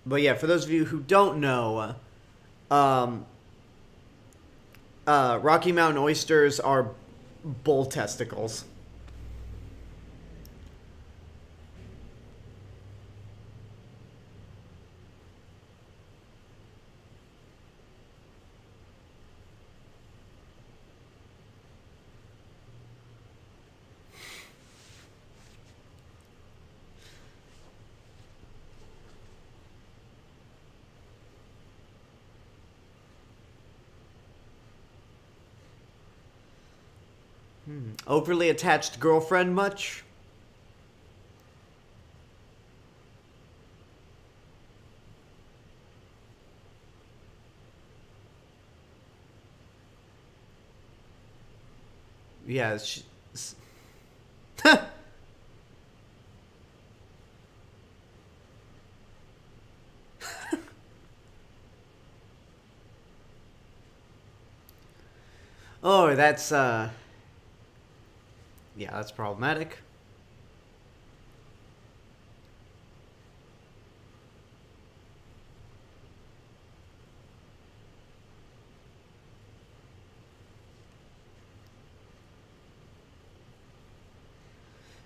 But yeah, for those of you who don't know, Rocky Mountain oysters are bull testicles. Overly attached girlfriend much? Yeah, Oh, that's, yeah, that's problematic.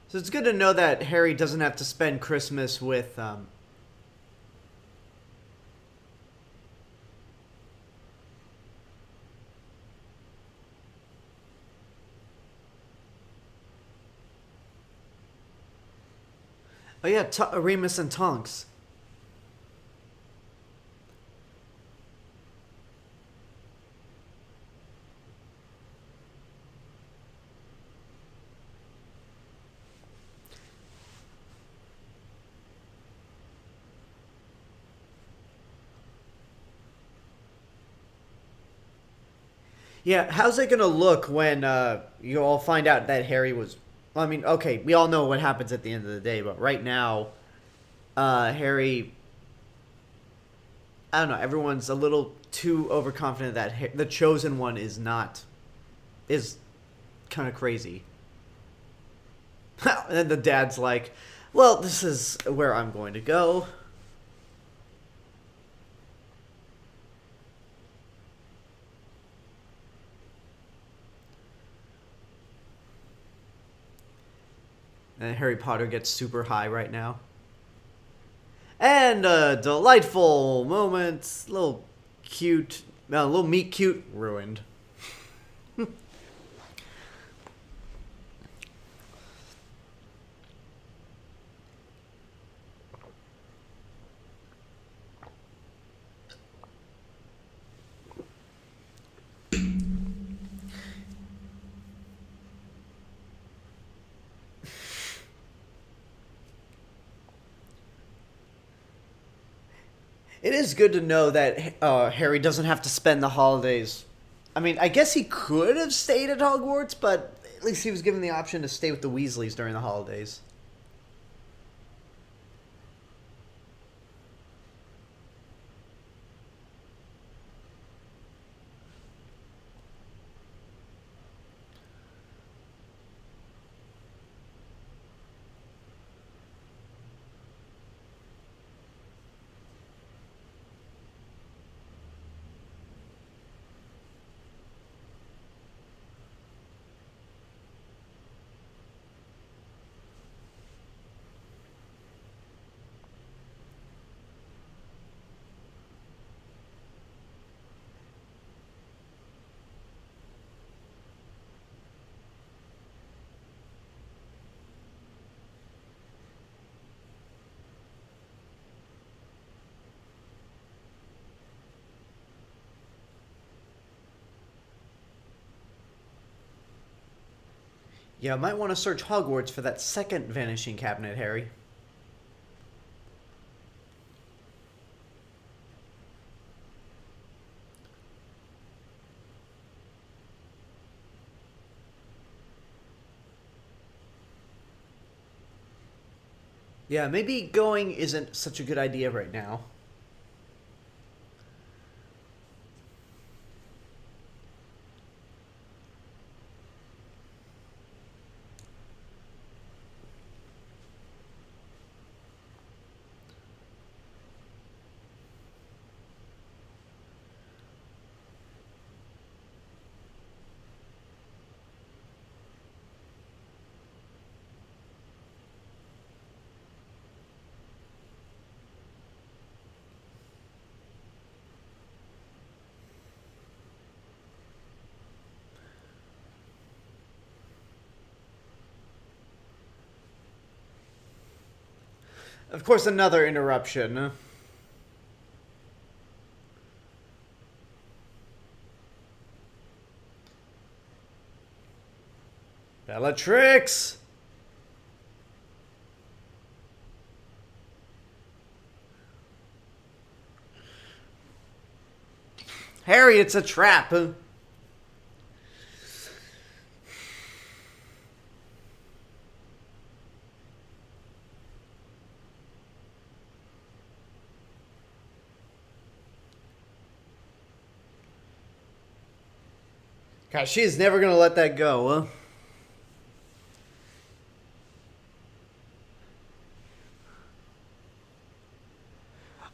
So it's good to know that Harry doesn't have to spend Christmas with, Oh yeah, Remus and Tonks. Yeah, how's it gonna look when you all find out that Harry was... I mean, okay, we all know what happens at the end of the day, but right now, Harry... I don't know, everyone's a little too overconfident that the Chosen One is not... is kind of crazy. And then the dad's like, well, this is where I'm going to go. And Harry Potter gets super high right now. And a delightful moment. Little cute. Little meet cute. Ruined. It is good to know that Harry doesn't have to spend the holidays. I mean, I guess he could have stayed at Hogwarts, but at least he was given the option to stay with the Weasleys during the holidays. Yeah, might want to search Hogwarts for that second vanishing cabinet, Harry. Yeah, maybe going isn't such a good idea right now. Of course, another interruption. Bellatrix! Harry, it's a trap. God, she's never gonna let that go, huh?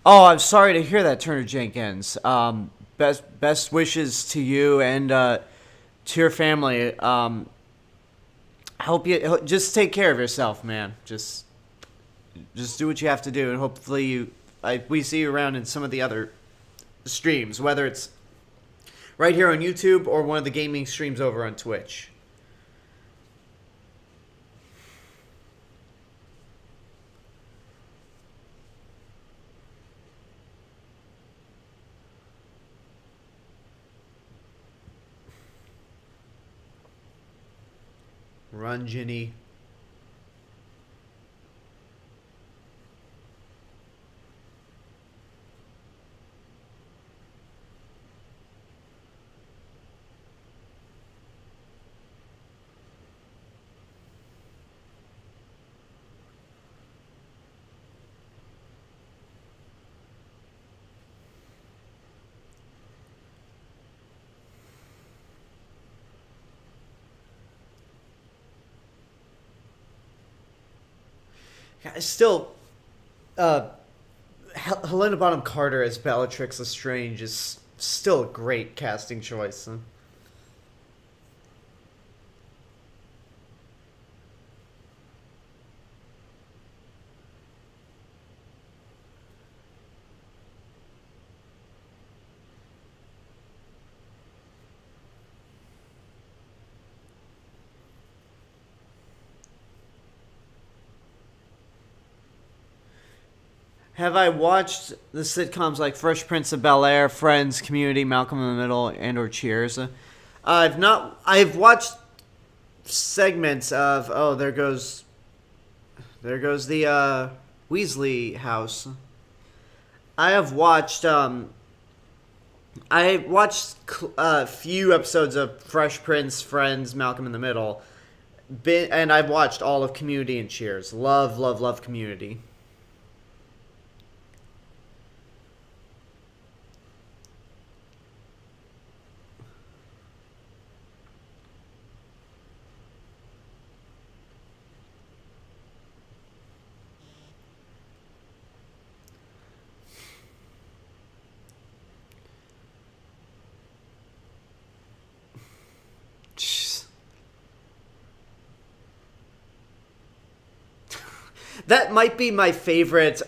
Oh, I'm sorry to hear that, Turner Jenkins. Best wishes to you and to your family. I hope you just take care of yourself, man. Just do what you have to do, and hopefully we see you around in some of the other streams, whether it's right here on YouTube or one of the gaming streams over on Twitch. Run, Ginny. Still, Helena Bonham Carter as Bellatrix Lestrange is still a great casting choice. Huh? Have I watched the sitcoms like Fresh Prince of Bel-Air, Friends, Community, Malcolm in the Middle, and or Cheers? I've not. I've watched segments of. Oh, there goes the Weasley house. I have watched. I watched a few episodes of Fresh Prince, Friends, Malcolm in the Middle, and I've watched all of Community and Cheers. Love, love, love Community. That might be my favorite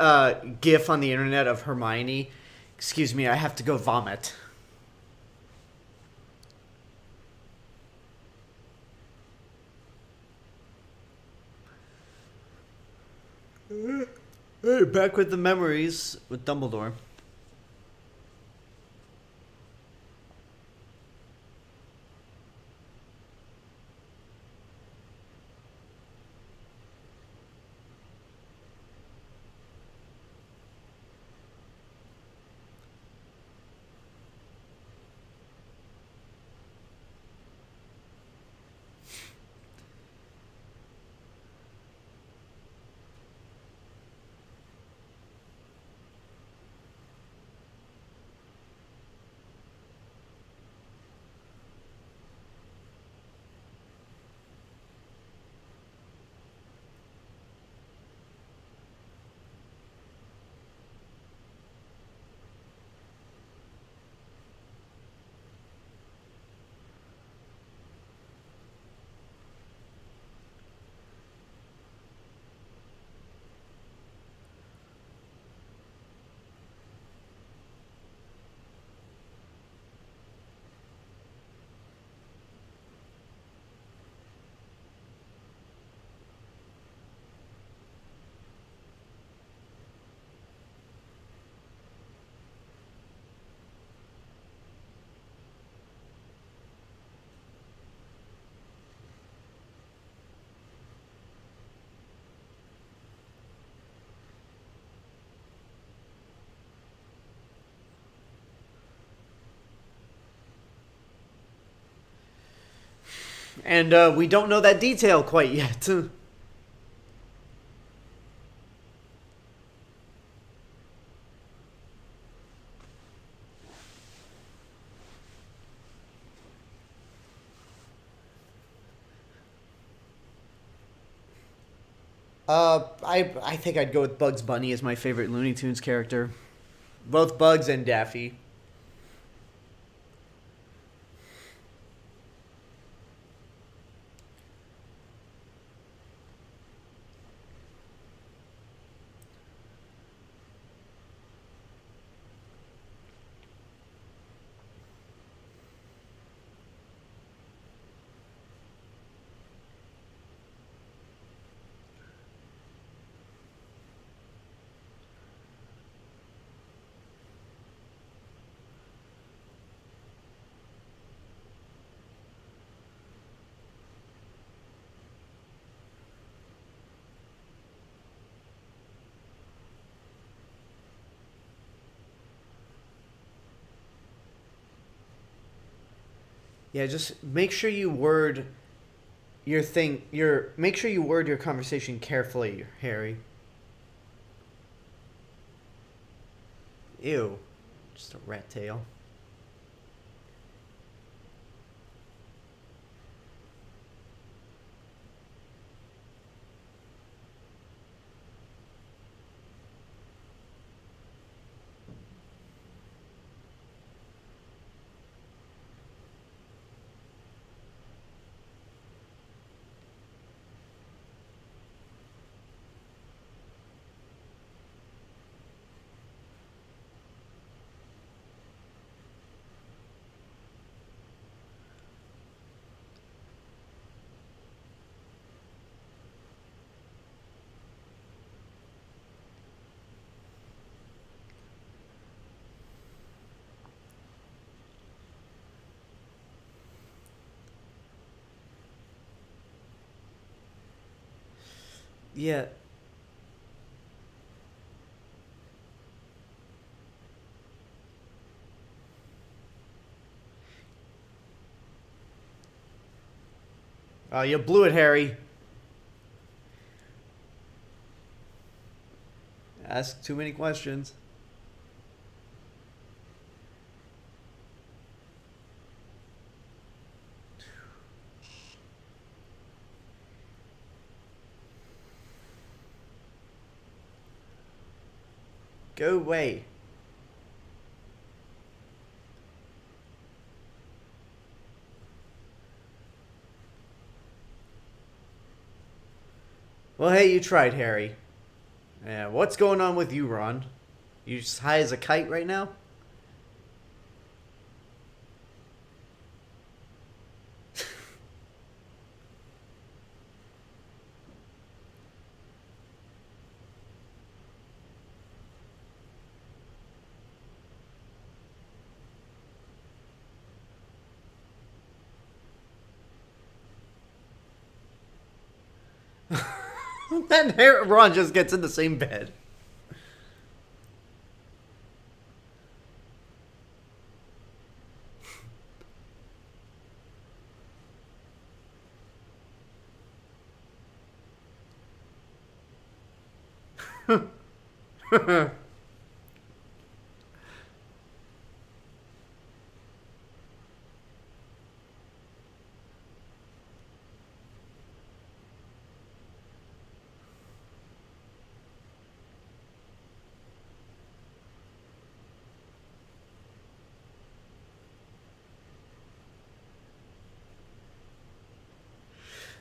GIF on the internet of Hermione. Excuse me, I have to go vomit. Hey, back with the memories with Dumbledore. And we don't know that detail quite yet. I think I'd go with Bugs Bunny as my favorite Looney Tunes character. Both Bugs and Daffy. Yeah, just make sure you word make sure you word your conversation carefully, Harry. Ew. Just a rat tail. Yeah. You blew it, Harry. Ask too many questions. Go away. Well, hey, you tried, Harry. Yeah, what's going on with you, Ron? You just high as a kite right now? Then Ron just gets in the same bed.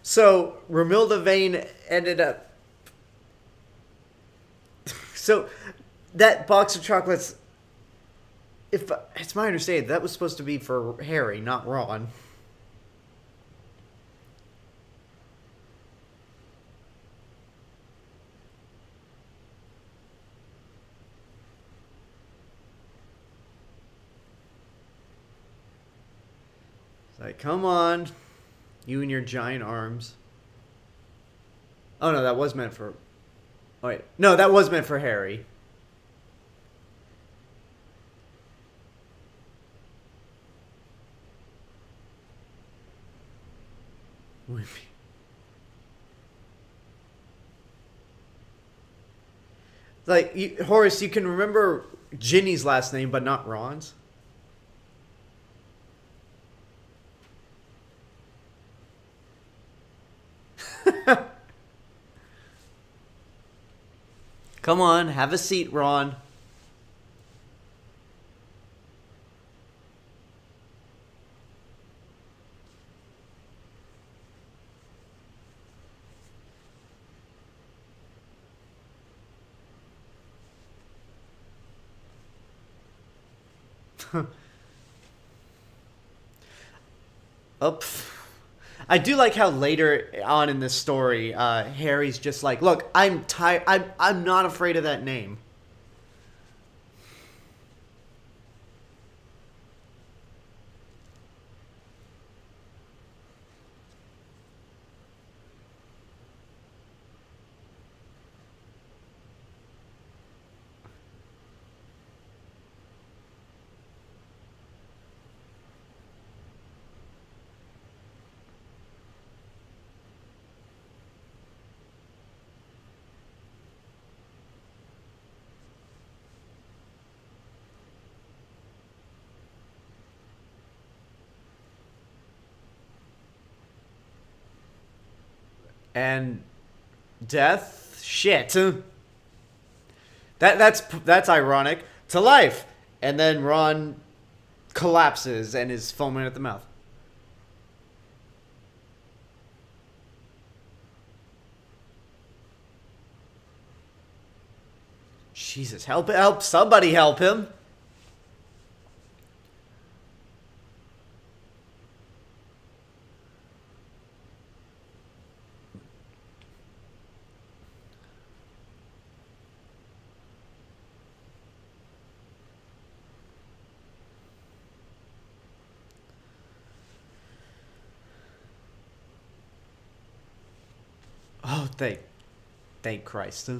So, Romilda Vane ended up... So, that box of chocolates... If it's my understanding, that was supposed to be for Harry, not Ron. It's like, come on. You and your giant arms. Oh, no, that was meant for... Oh, wait. No, that was meant for Harry. Like, Horace, you can remember Ginny's last name, but not Ron's? Come on, have a seat, Ron. Oops. I do like how later on in this story, Harry's just like, "Look, I'm tired. I'm not afraid of that name." And death, shit. That's ironic. To life, and then Ron collapses and is foaming at the mouth. Jesus, help, somebody help him. Oh, thank Christ.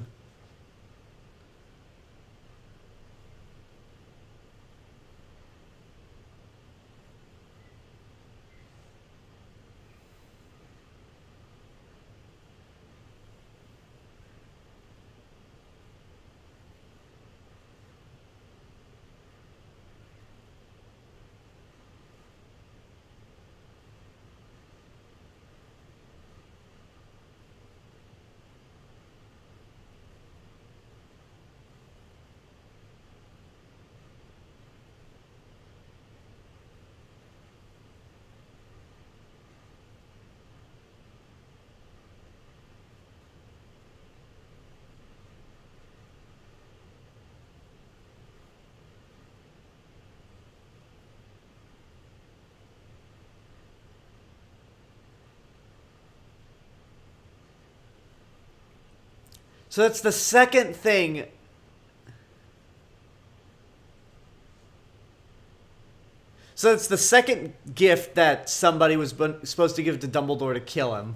So that's the second thing. So it's the second gift that somebody was supposed to give to Dumbledore to kill him.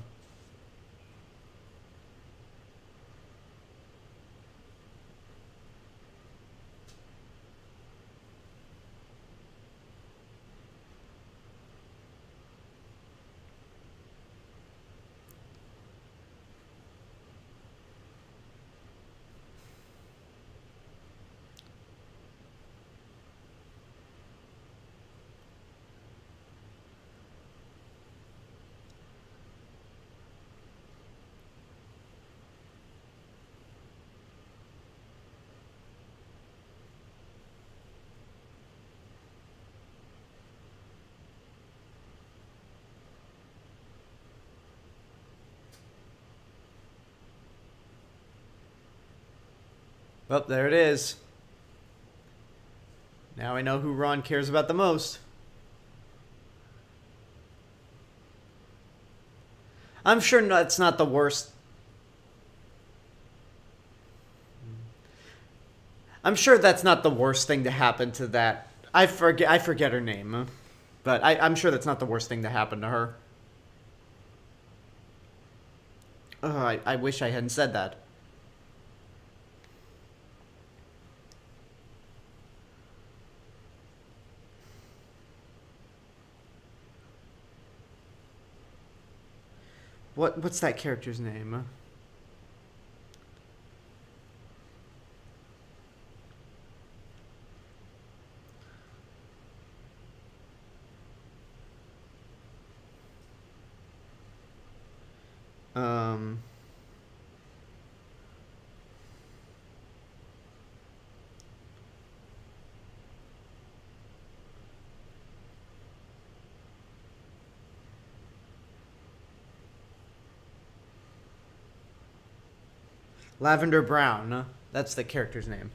Well, there it is. Now I know who Ron cares about the most. I'm sure that's not the worst. I'm sure that's not the worst thing to happen to that. I forget her name. But I'm sure that's not the worst thing to happen to her. Oh, I wish I hadn't said that. What's that character's name? Um. Lavender Brown. That's the character's name.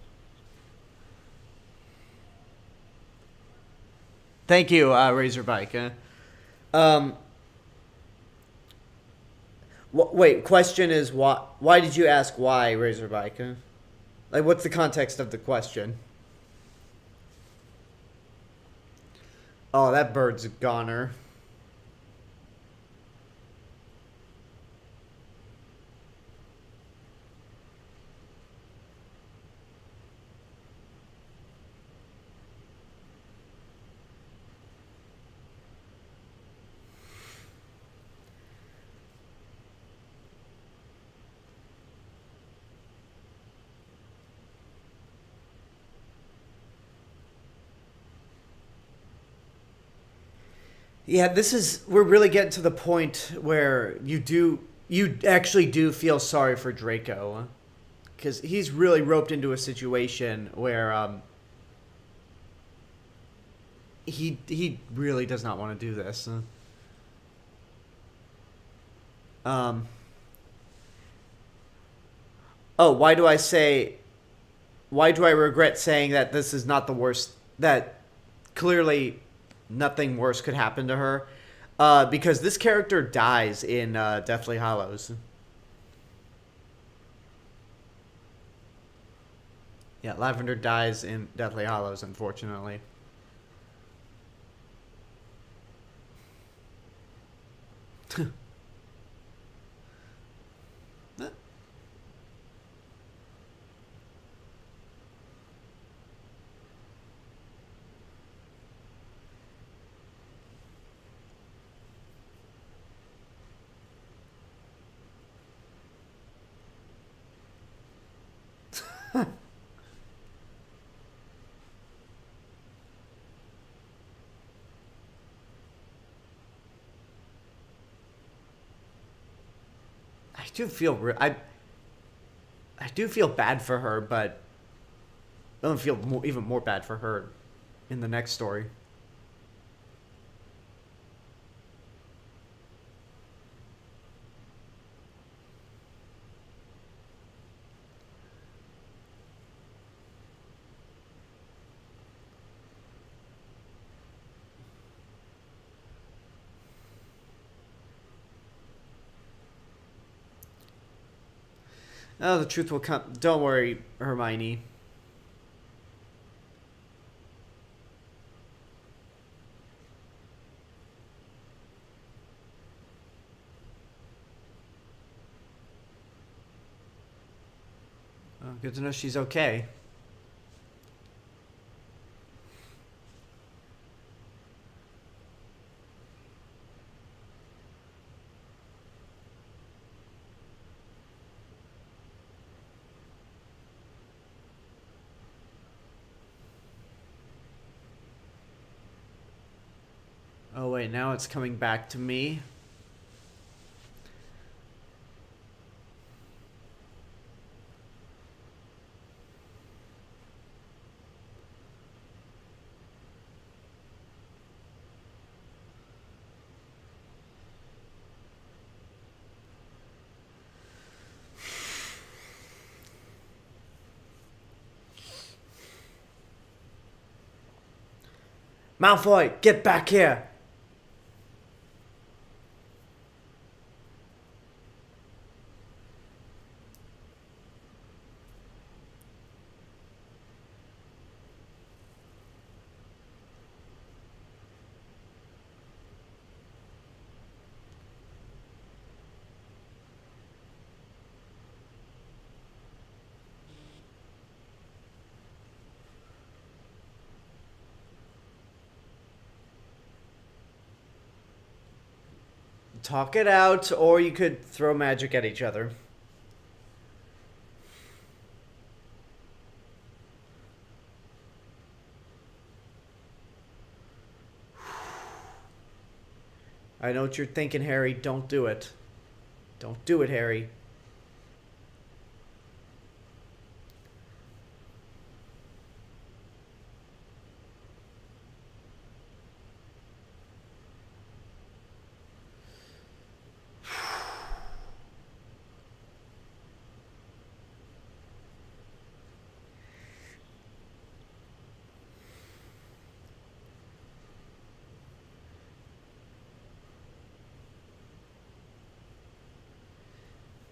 Thank you, Razorbike. Wait, question is why? Why did you ask why Razorbike? Like, what's the context of the question? Oh, that bird's a goner. Yeah, we're really getting to the point where you actually do feel sorry for Draco, because he's really roped into a situation where he really does not want to do this. Oh, why do I regret saying that this is not the worst, that clearly nothing worse could happen to her? Because this character dies in Deathly Hallows. Yeah, Lavender dies in Deathly Hallows, unfortunately. I do feel I do feel bad for her, but I don't feel even more bad for her in the next story. Oh, the truth will come. Don't worry, Hermione. Oh, good to know she's okay. Oh wait, now it's coming back to me. Malfoy, get back here! Talk it out, or you could throw magic at each other. I know what you're thinking, Harry. Don't do it. Don't do it, Harry.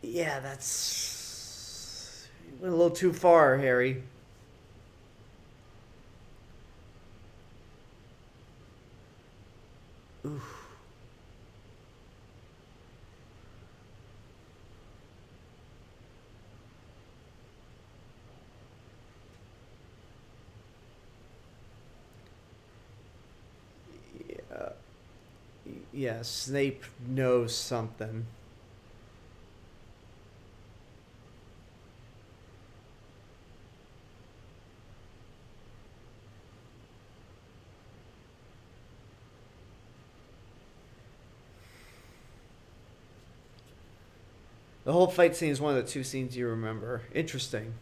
Yeah, that's... went a little too far, Harry. Oof. Yeah. Yeah, Snape knows something. The whole fight scene is one of the two scenes you remember. Interesting.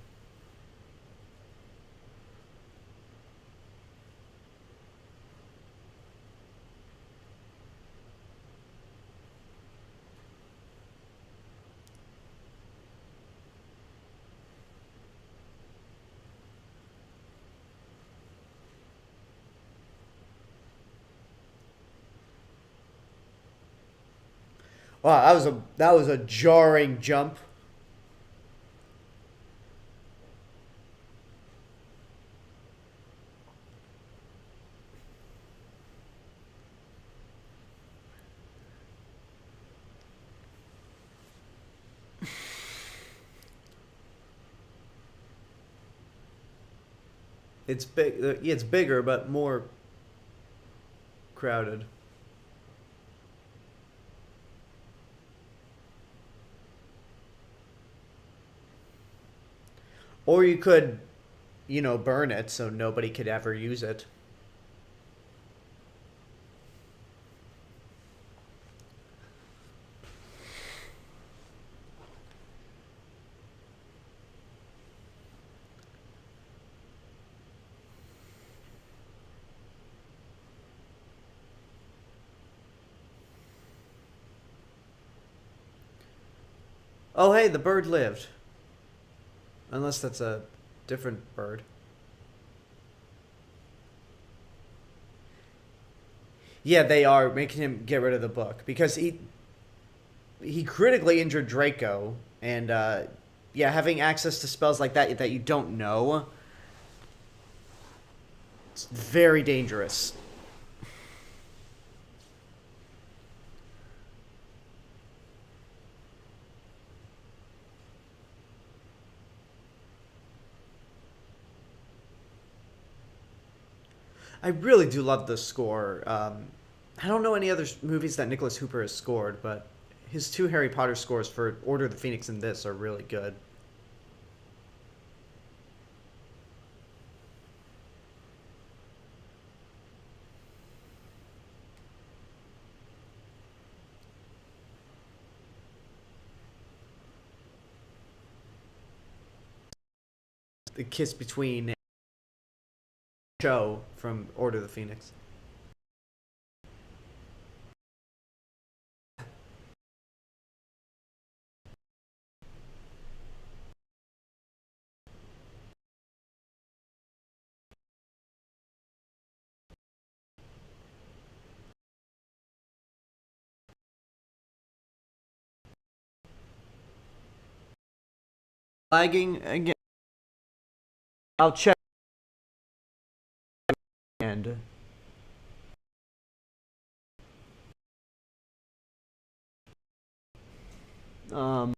Wow, that was a jarring jump. It's big. Yeah, it's bigger, but more crowded. Or you could, burn it so nobody could ever use it. Oh, hey, the bird lived. Unless that's a different bird. Yeah, they are making him get rid of the book because he critically injured Draco, and yeah, having access to spells like that you don't know, it's very dangerous. I really do love the score. I don't know any other movies that Nicholas Hooper has scored, but his two Harry Potter scores for Order of the Phoenix and this are really good. The kiss between Cho from Order of the Phoenix. Lagging again. I'll check. And um.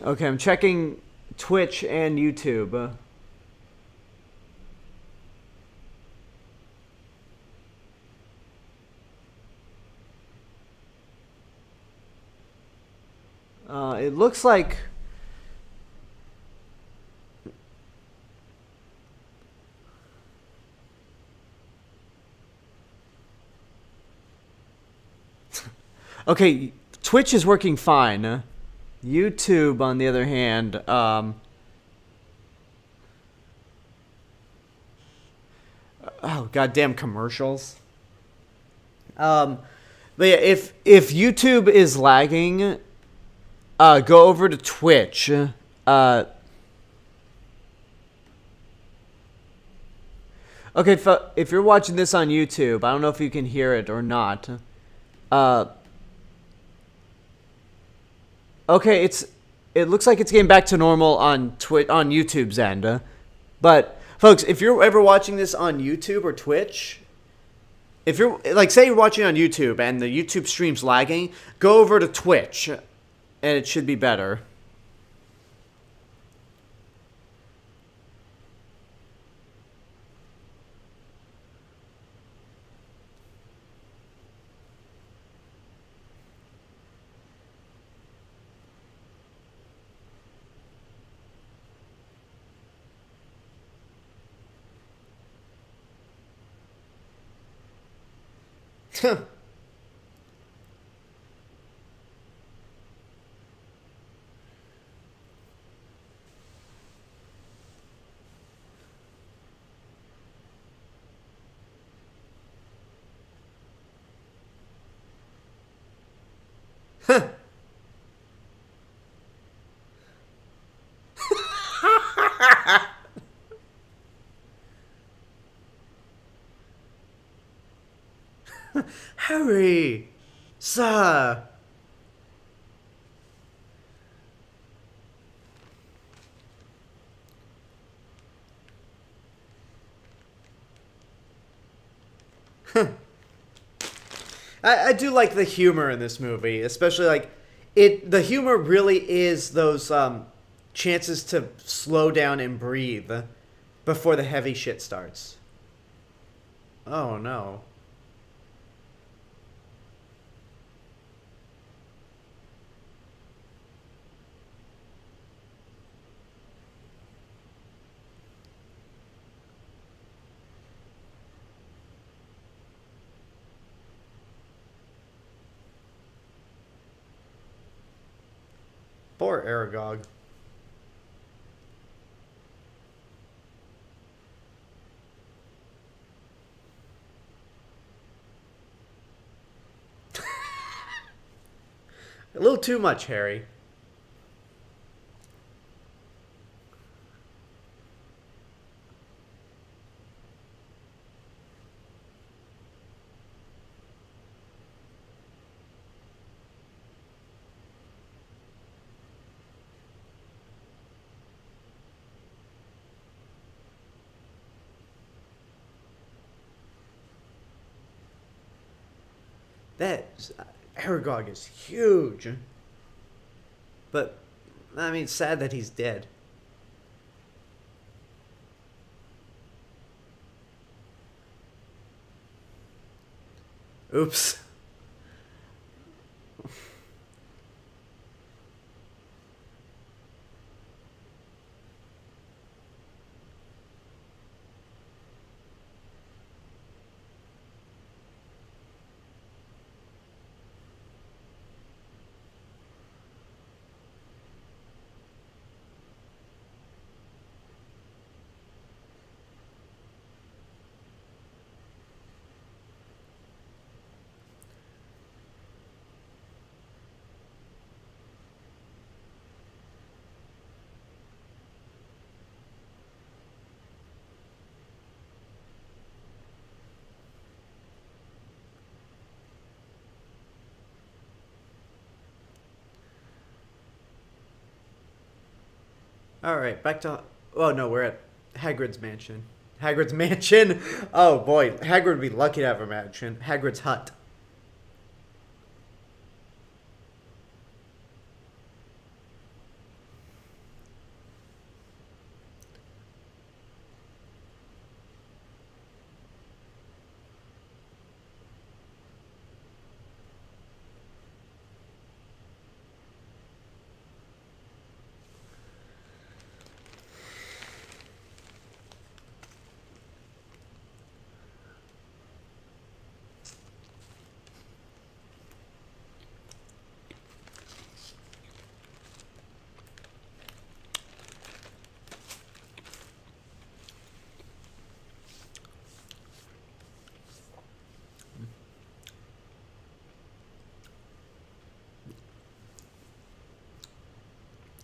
Okay, I'm checking Twitch and YouTube. It looks like... Okay, Twitch is working fine. YouTube, on the other hand, oh, goddamn commercials. But yeah, if YouTube is lagging, go over to Twitch. Okay, if you're watching this on YouTube, I don't know if you can hear it or not. Okay, it looks like it's getting back to normal on YouTube's end. But folks, if you're ever watching this on YouTube or Twitch, if you're like, say you're watching on YouTube and the YouTube stream's lagging, go over to Twitch and it should be better. Harry, sir. I do like the humor in this movie, especially like the humor really is those chances to slow down and breathe before the heavy shit starts. Oh no. Poor Aragog. A little too much, Harry. Aragog is huge. But, I mean, it's sad that he's dead. Oops. All right, back to... Oh, no, we're at Hagrid's mansion. Hagrid's mansion? Oh, boy. Hagrid would be lucky to have a mansion. Hagrid's hut.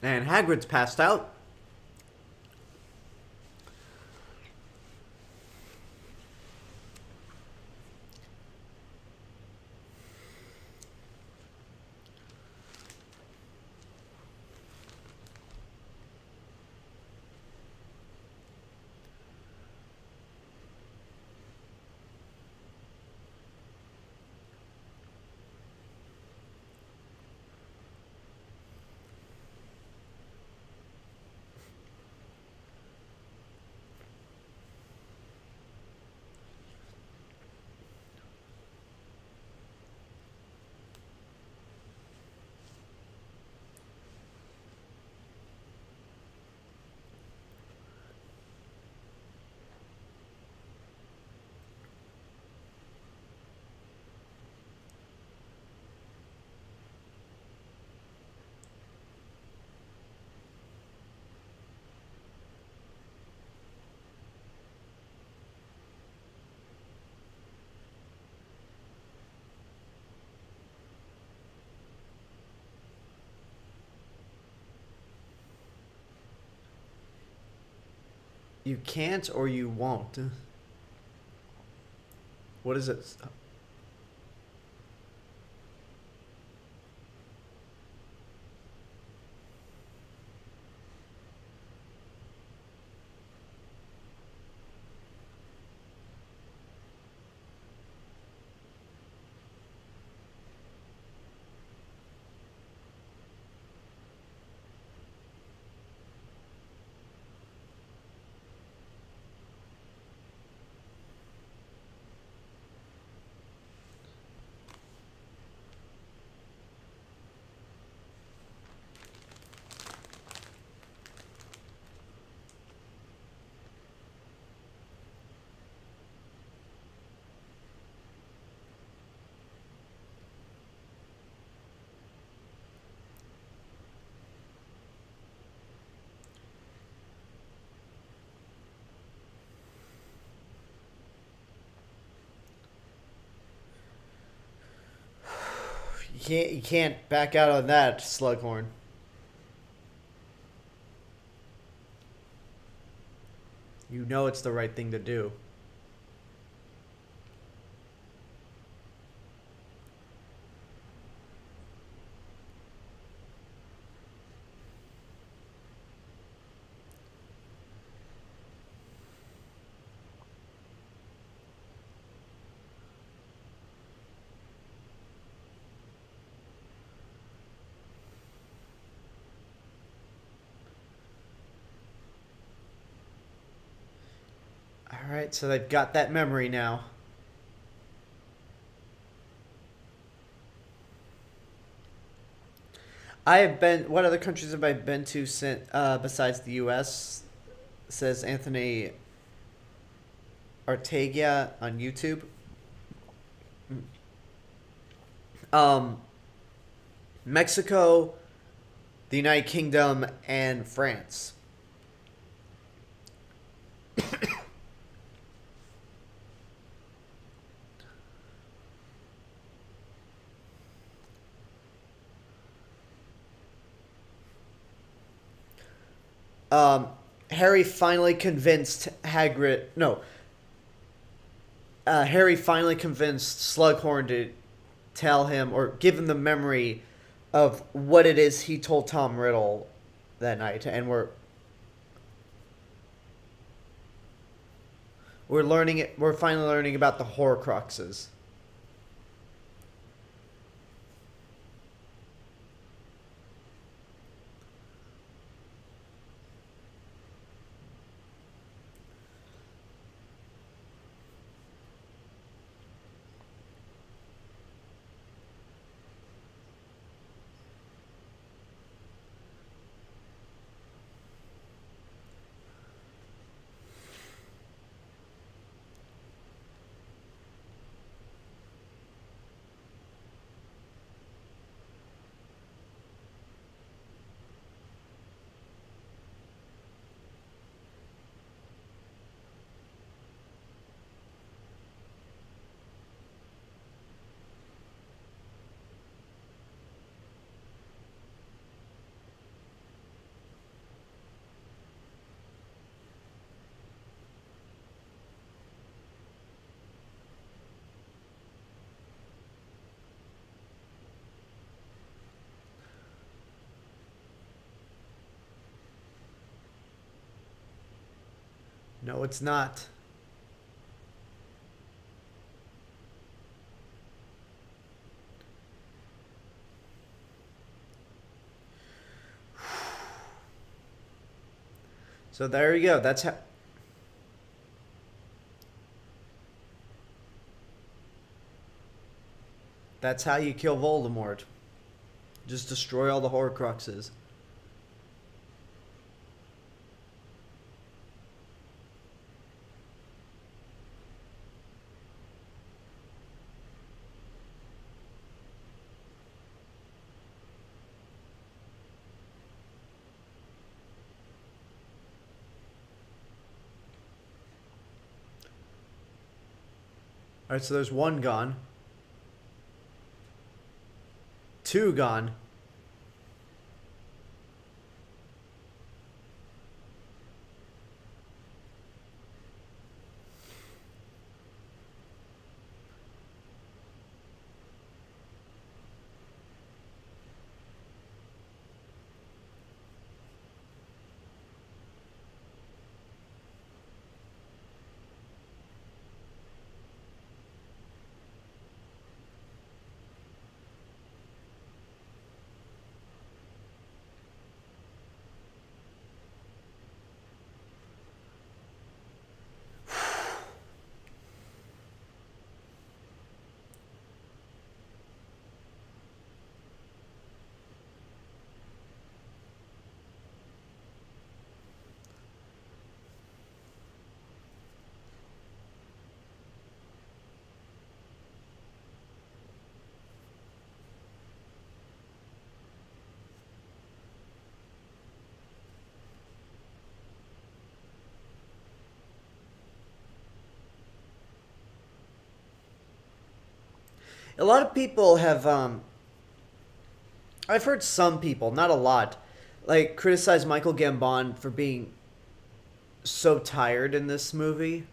And Hagrid's passed out. You can't or you won't. What is it? You can't back out on that, Slughorn. You know it's the right thing to do. Alright, so they've got that memory now. I have been. What other countries have I been to since, besides the U.S.? Says Anthony Artegia on YouTube. Mexico, the United Kingdom, and France. Harry finally convinced Hagrid. No. Harry finally convinced Slughorn to tell him or give him the memory of what it is he told Tom Riddle that night, and we're learning it. We're finally learning about the Horcruxes. No, it's not. So there you go. That's how you kill Voldemort. Just destroy all the Horcruxes. Alright, so there's one gone. Two gone. A lot of people have, I've heard some people, not a lot, like, criticize Michael Gambon for being so tired in this movie.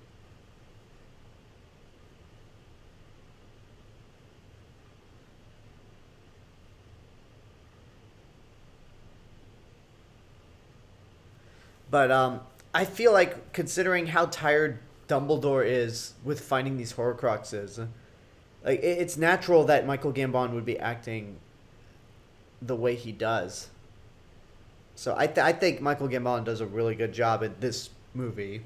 But, I feel like, considering how tired Dumbledore is with finding these Horcruxes, like, it's natural that Michael Gambon would be acting the way he does. So I think Michael Gambon does a really good job at this movie.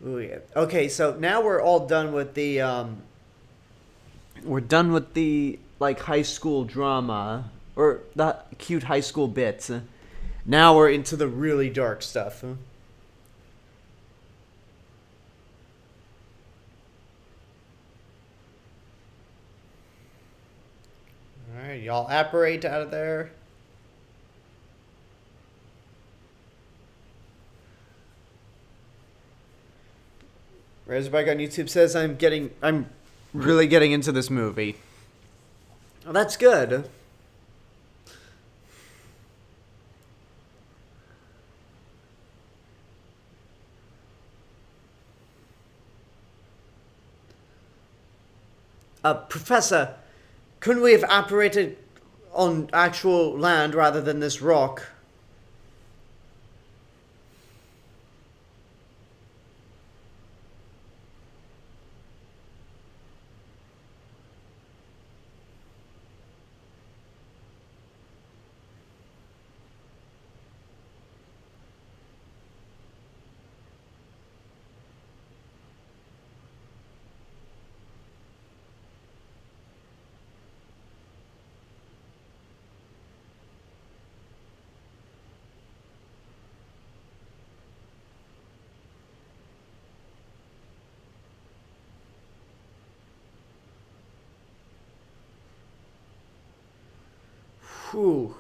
Ooh, yeah. Okay, so now we're all done with the we're done with the like high school drama or the cute high school bits. Now we're into the really dark stuff. All right, y'all apparate out of there. Razorback on YouTube says I'm really getting into this movie. Oh, that's good. Professor, couldn't we have operated on actual land rather than this rock? Whew.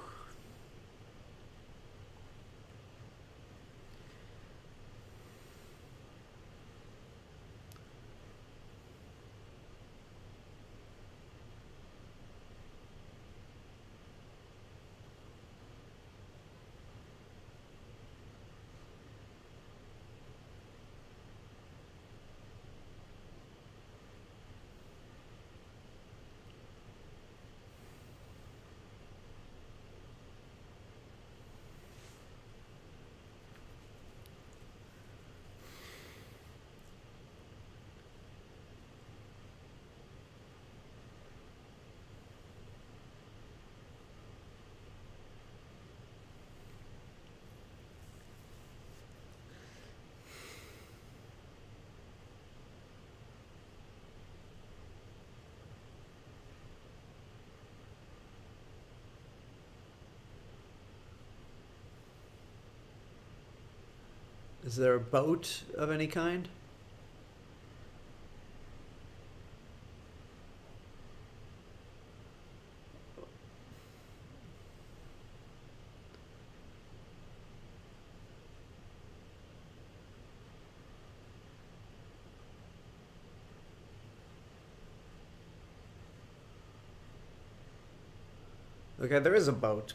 Is there a boat of any kind? Okay, there is a boat.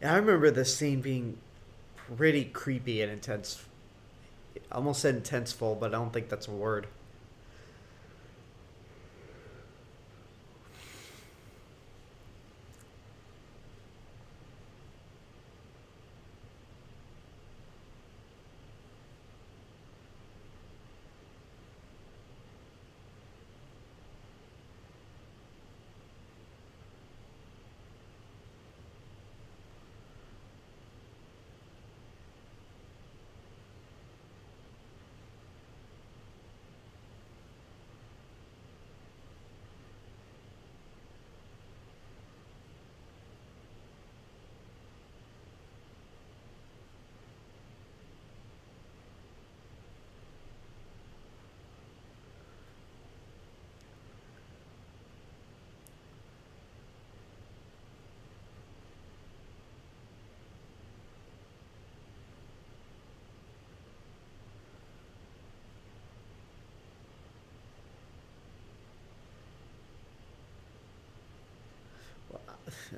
I remember this scene being pretty creepy and intense. I almost said intenseful, but I don't think that's a word.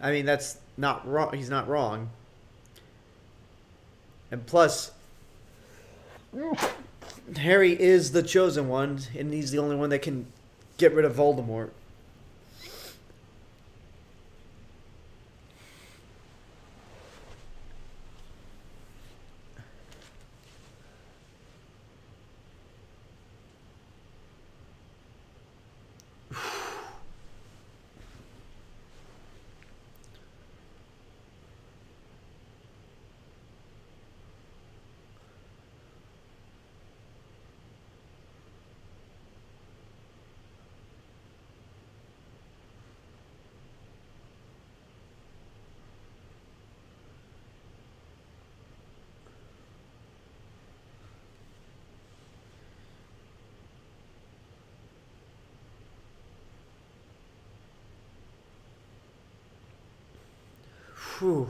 I mean, that's not wrong. He's not wrong. And plus, Harry is the chosen one, and he's the only one that can get rid of Voldemort. Whew.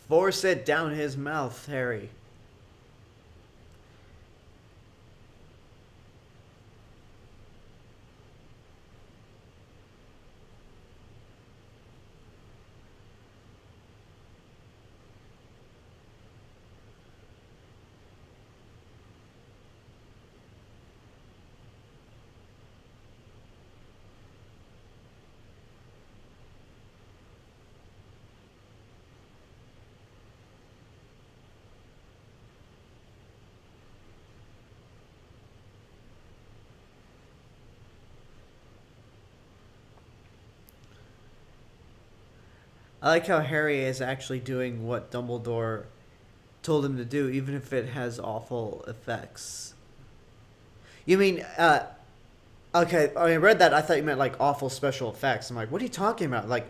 Force it down his mouth, Harry. I like how Harry is actually doing what Dumbledore told him to do, even if it has awful effects. You mean, okay, I read that. I thought you meant like awful special effects. I'm like, what are you talking about? Like,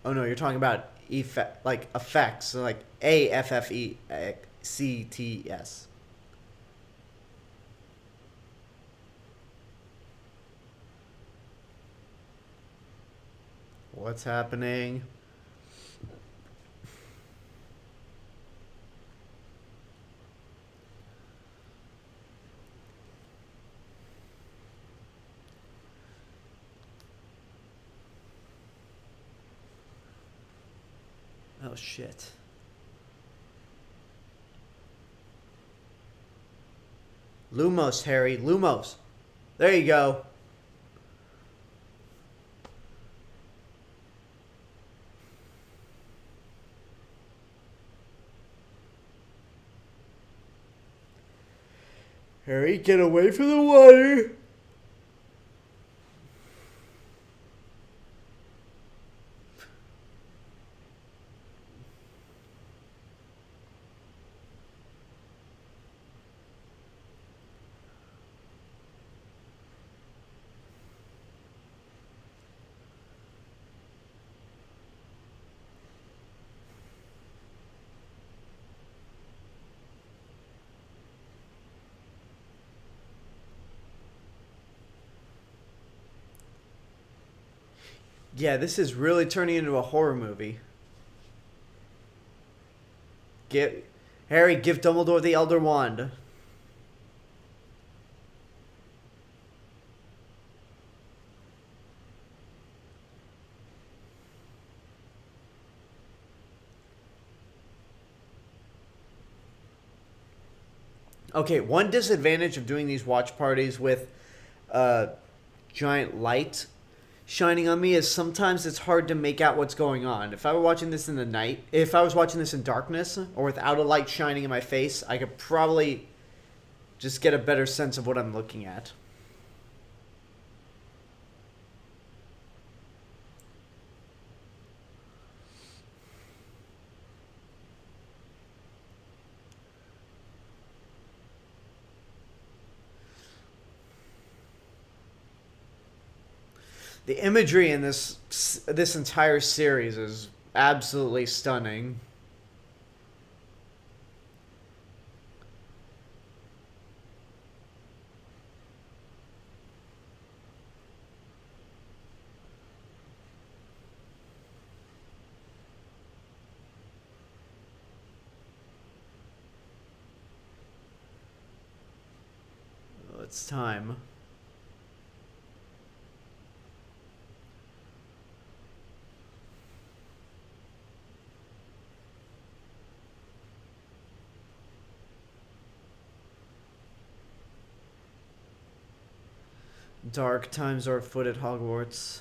oh no, you're talking about effect, like effects, so like AFFECTS. What's happening? Oh shit. Lumos, Harry. Lumos. There you go. Harry, get away from the water. Yeah, this is really turning into a horror movie. Get Harry, give Dumbledore the Elder Wand. Okay, one disadvantage of doing these watch parties with a giant light shining on me is sometimes it's hard to make out what's going on. If I were watching this in the night, if I was watching this in darkness or without a light shining in my face, I could probably just get a better sense of what I'm looking at. The imagery in this entire series is absolutely stunning. Oh, it's time. Dark times are afoot at Hogwarts.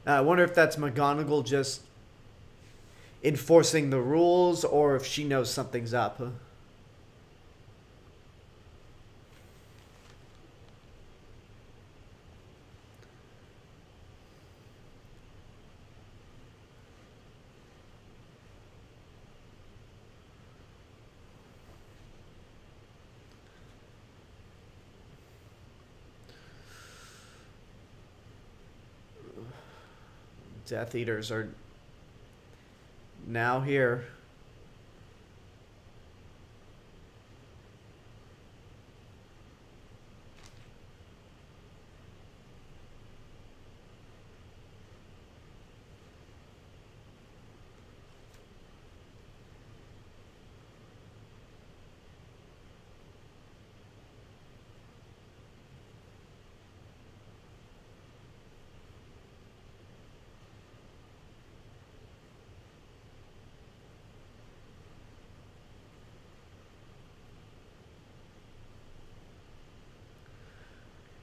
I wonder if that's McGonagall just enforcing the rules or if she knows something's up. Death Eaters are now here.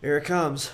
Here it comes.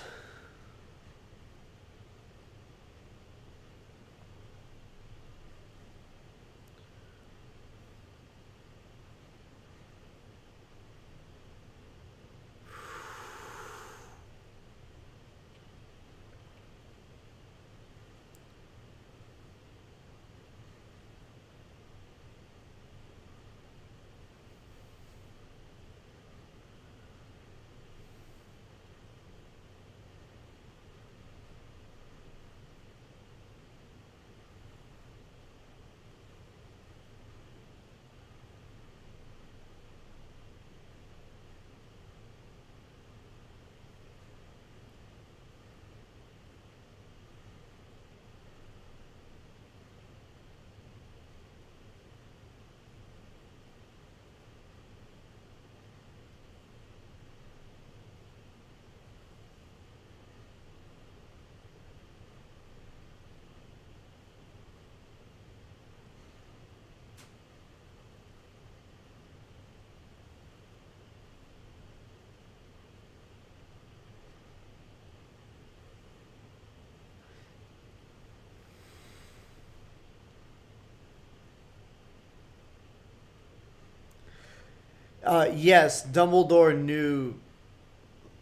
Yes, Dumbledore knew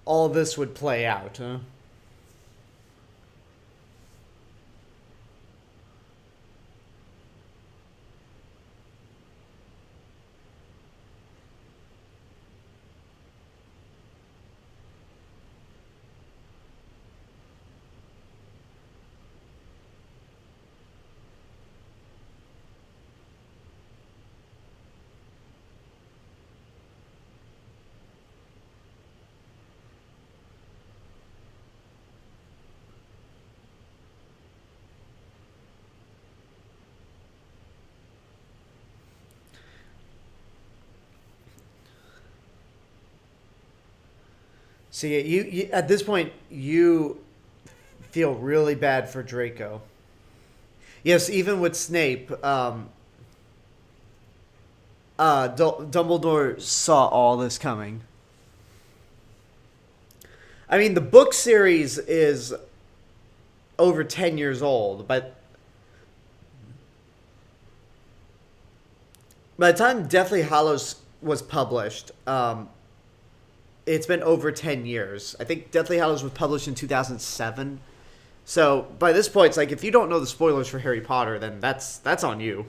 all this would play out, huh? See, you at this point you feel really bad for Draco. Yes, even with Snape, Dumbledore saw all this coming. I mean, the book series is over 10 years old, but by the time Deathly Hallows was published, it's been over 10 years. I think Deathly Hallows was published in 2007. So by this point, it's like if you don't know the spoilers for Harry Potter, then that's on you.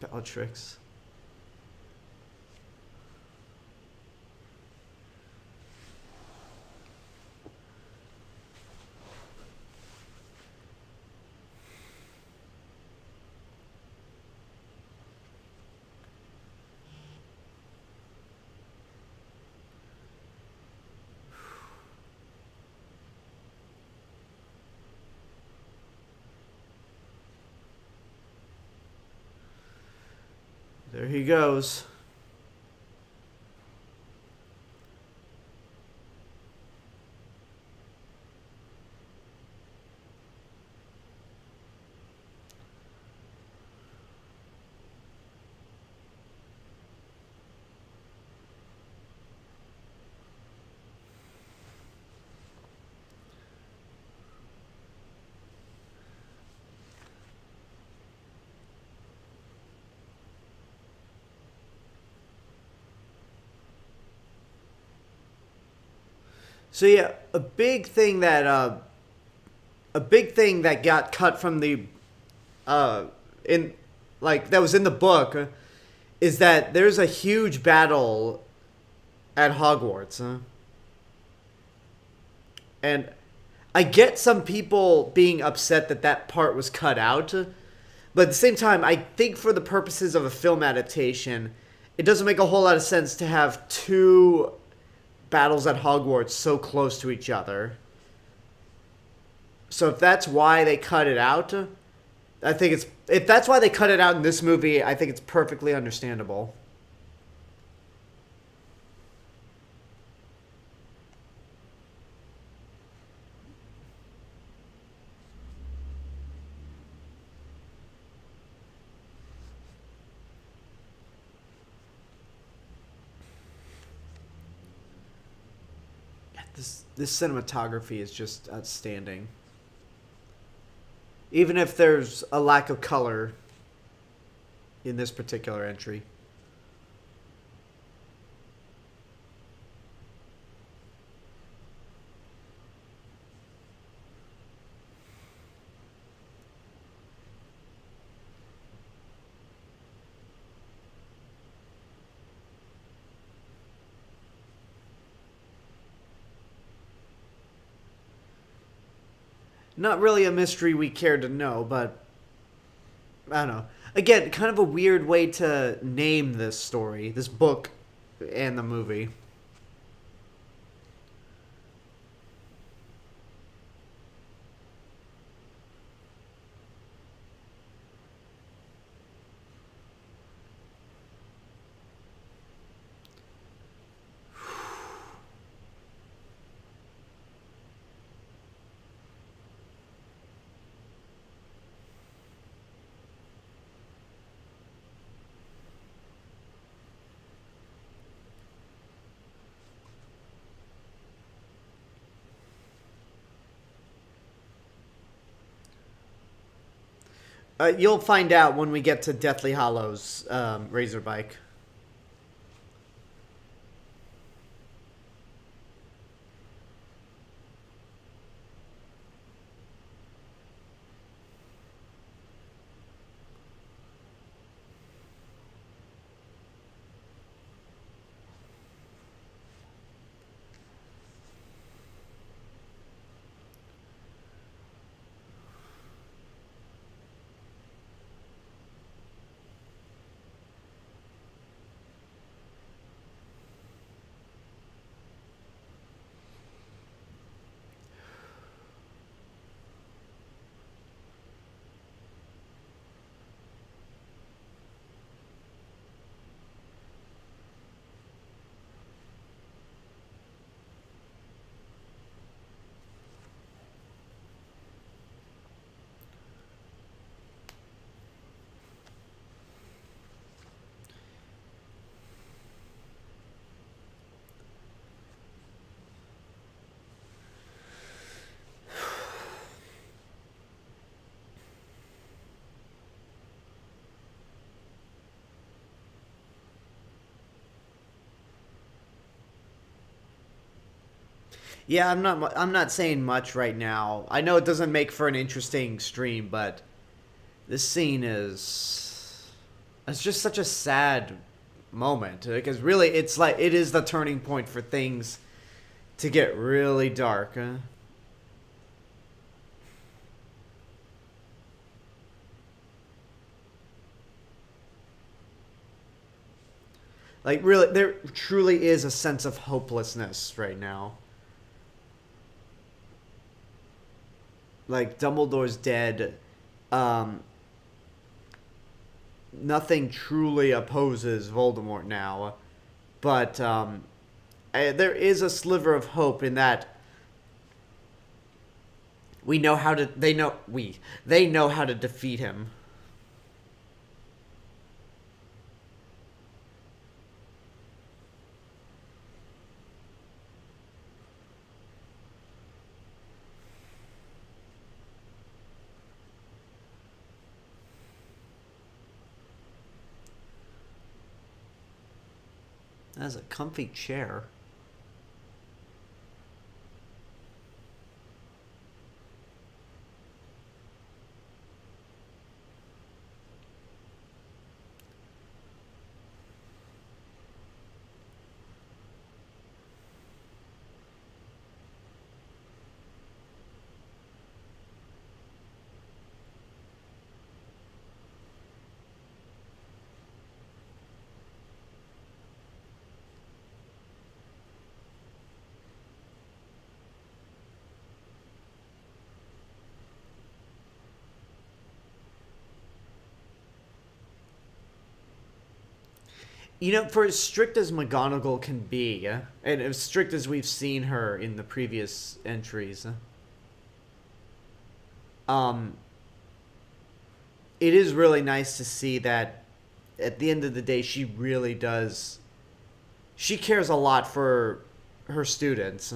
Bellatrix. There he goes. So yeah, a big thing that got cut from the in like that was in the book is that there's a huge battle at Hogwarts. And I get some people being upset that that part was cut out, but at the same time, I think for the purposes of a film adaptation, it doesn't make a whole lot of sense to have two battles at Hogwarts so close to each other. So if that's why they cut it out, I think it's if that's why they cut it out in this movie, I think it's perfectly understandable. This cinematography is just outstanding. Even if there's a lack of color in this particular entry. Not really a mystery we care to know, but I don't know. Again, kind of a weird way to name this story, this book, and the movie. You'll find out when we get to Deathly Hollows, Razorbike. Yeah, I'm not saying much right now. I know it doesn't make for an interesting stream, but this scene is it's just such a sad moment because really it's like it is the turning point for things to get really dark. Like really there truly is a sense of hopelessness right now. Like Dumbledore's dead. Nothing truly opposes Voldemort now, but there is a sliver of hope in that we know how to. They know how to defeat him. That's a comfy chair. You know, for as strict as McGonagall can be, and as strict as we've seen her in the previous entries, um, it is really nice to see that at the end of the day, she really does. She cares a lot for her students.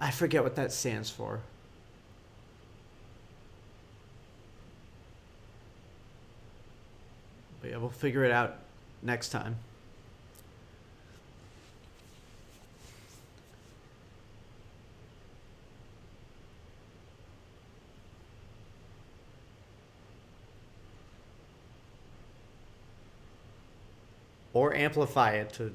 I forget what that stands for. But yeah, we'll figure it out next time. or amplify it to.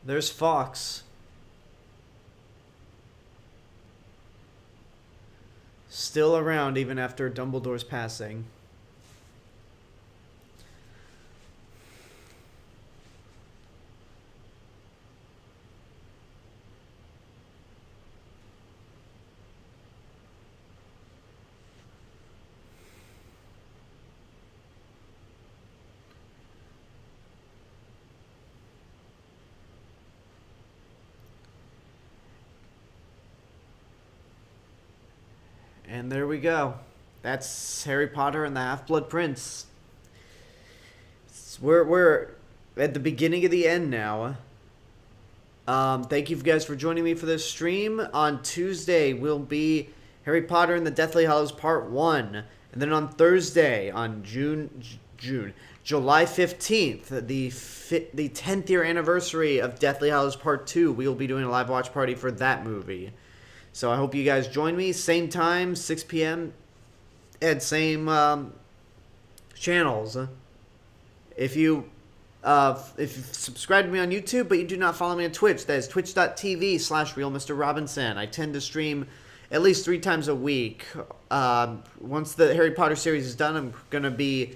There's Fawkes. Still around even after Dumbledore's passing. And there we go. That's Harry Potter and the Half-Blood Prince. We're at the beginning of the end now. Thank you guys for joining me for this stream. On Tuesday will be Harry Potter and the Deathly Hallows Part 1. And then on Thursday, on July 15th, the 10th year anniversary of Deathly Hallows Part 2, we will be doing a live watch party for that movie. So I hope you guys join me. Same time, 6 p.m. and same channels. If you subscribe to me on YouTube, but you do not follow me on Twitch, that is twitch.tv/RealMrRobinson. I tend to stream at least 3 times a week. Once the Harry Potter series is done, I'm going to be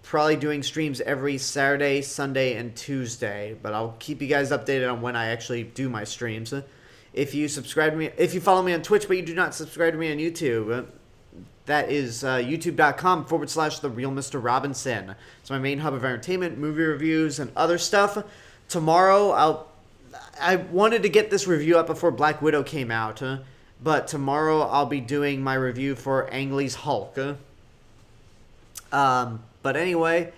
probably doing streams every Saturday, Sunday, and Tuesday. But I'll keep you guys updated on when I actually do my streams. If you subscribe to me, if you follow me on Twitch, but you do not subscribe to me on YouTube, that is youtube.com/TheRealMrRobinson. It's my main hub of entertainment, movie reviews, and other stuff. Tomorrow, I wanted to get this review up before Black Widow came out, but tomorrow I'll be doing my review for Ang Lee's Hulk. But anyway,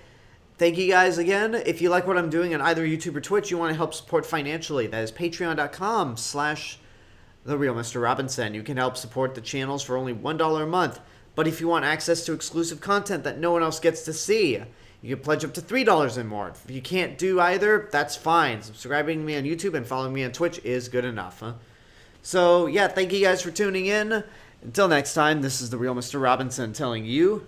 thank you guys again. If you like what I'm doing on either YouTube or Twitch, you want to help support financially, that is patreon.com/TheRealMrRobinson. You can help support the channels for only $1 a month. But if you want access to exclusive content that no one else gets to see, you can pledge up to $3 and more. If you can't do either, that's fine. Subscribing to me on YouTube and following me on Twitch is good enough. So, yeah, thank you guys for tuning in. Until next time, this is The Real Mr. Robinson telling you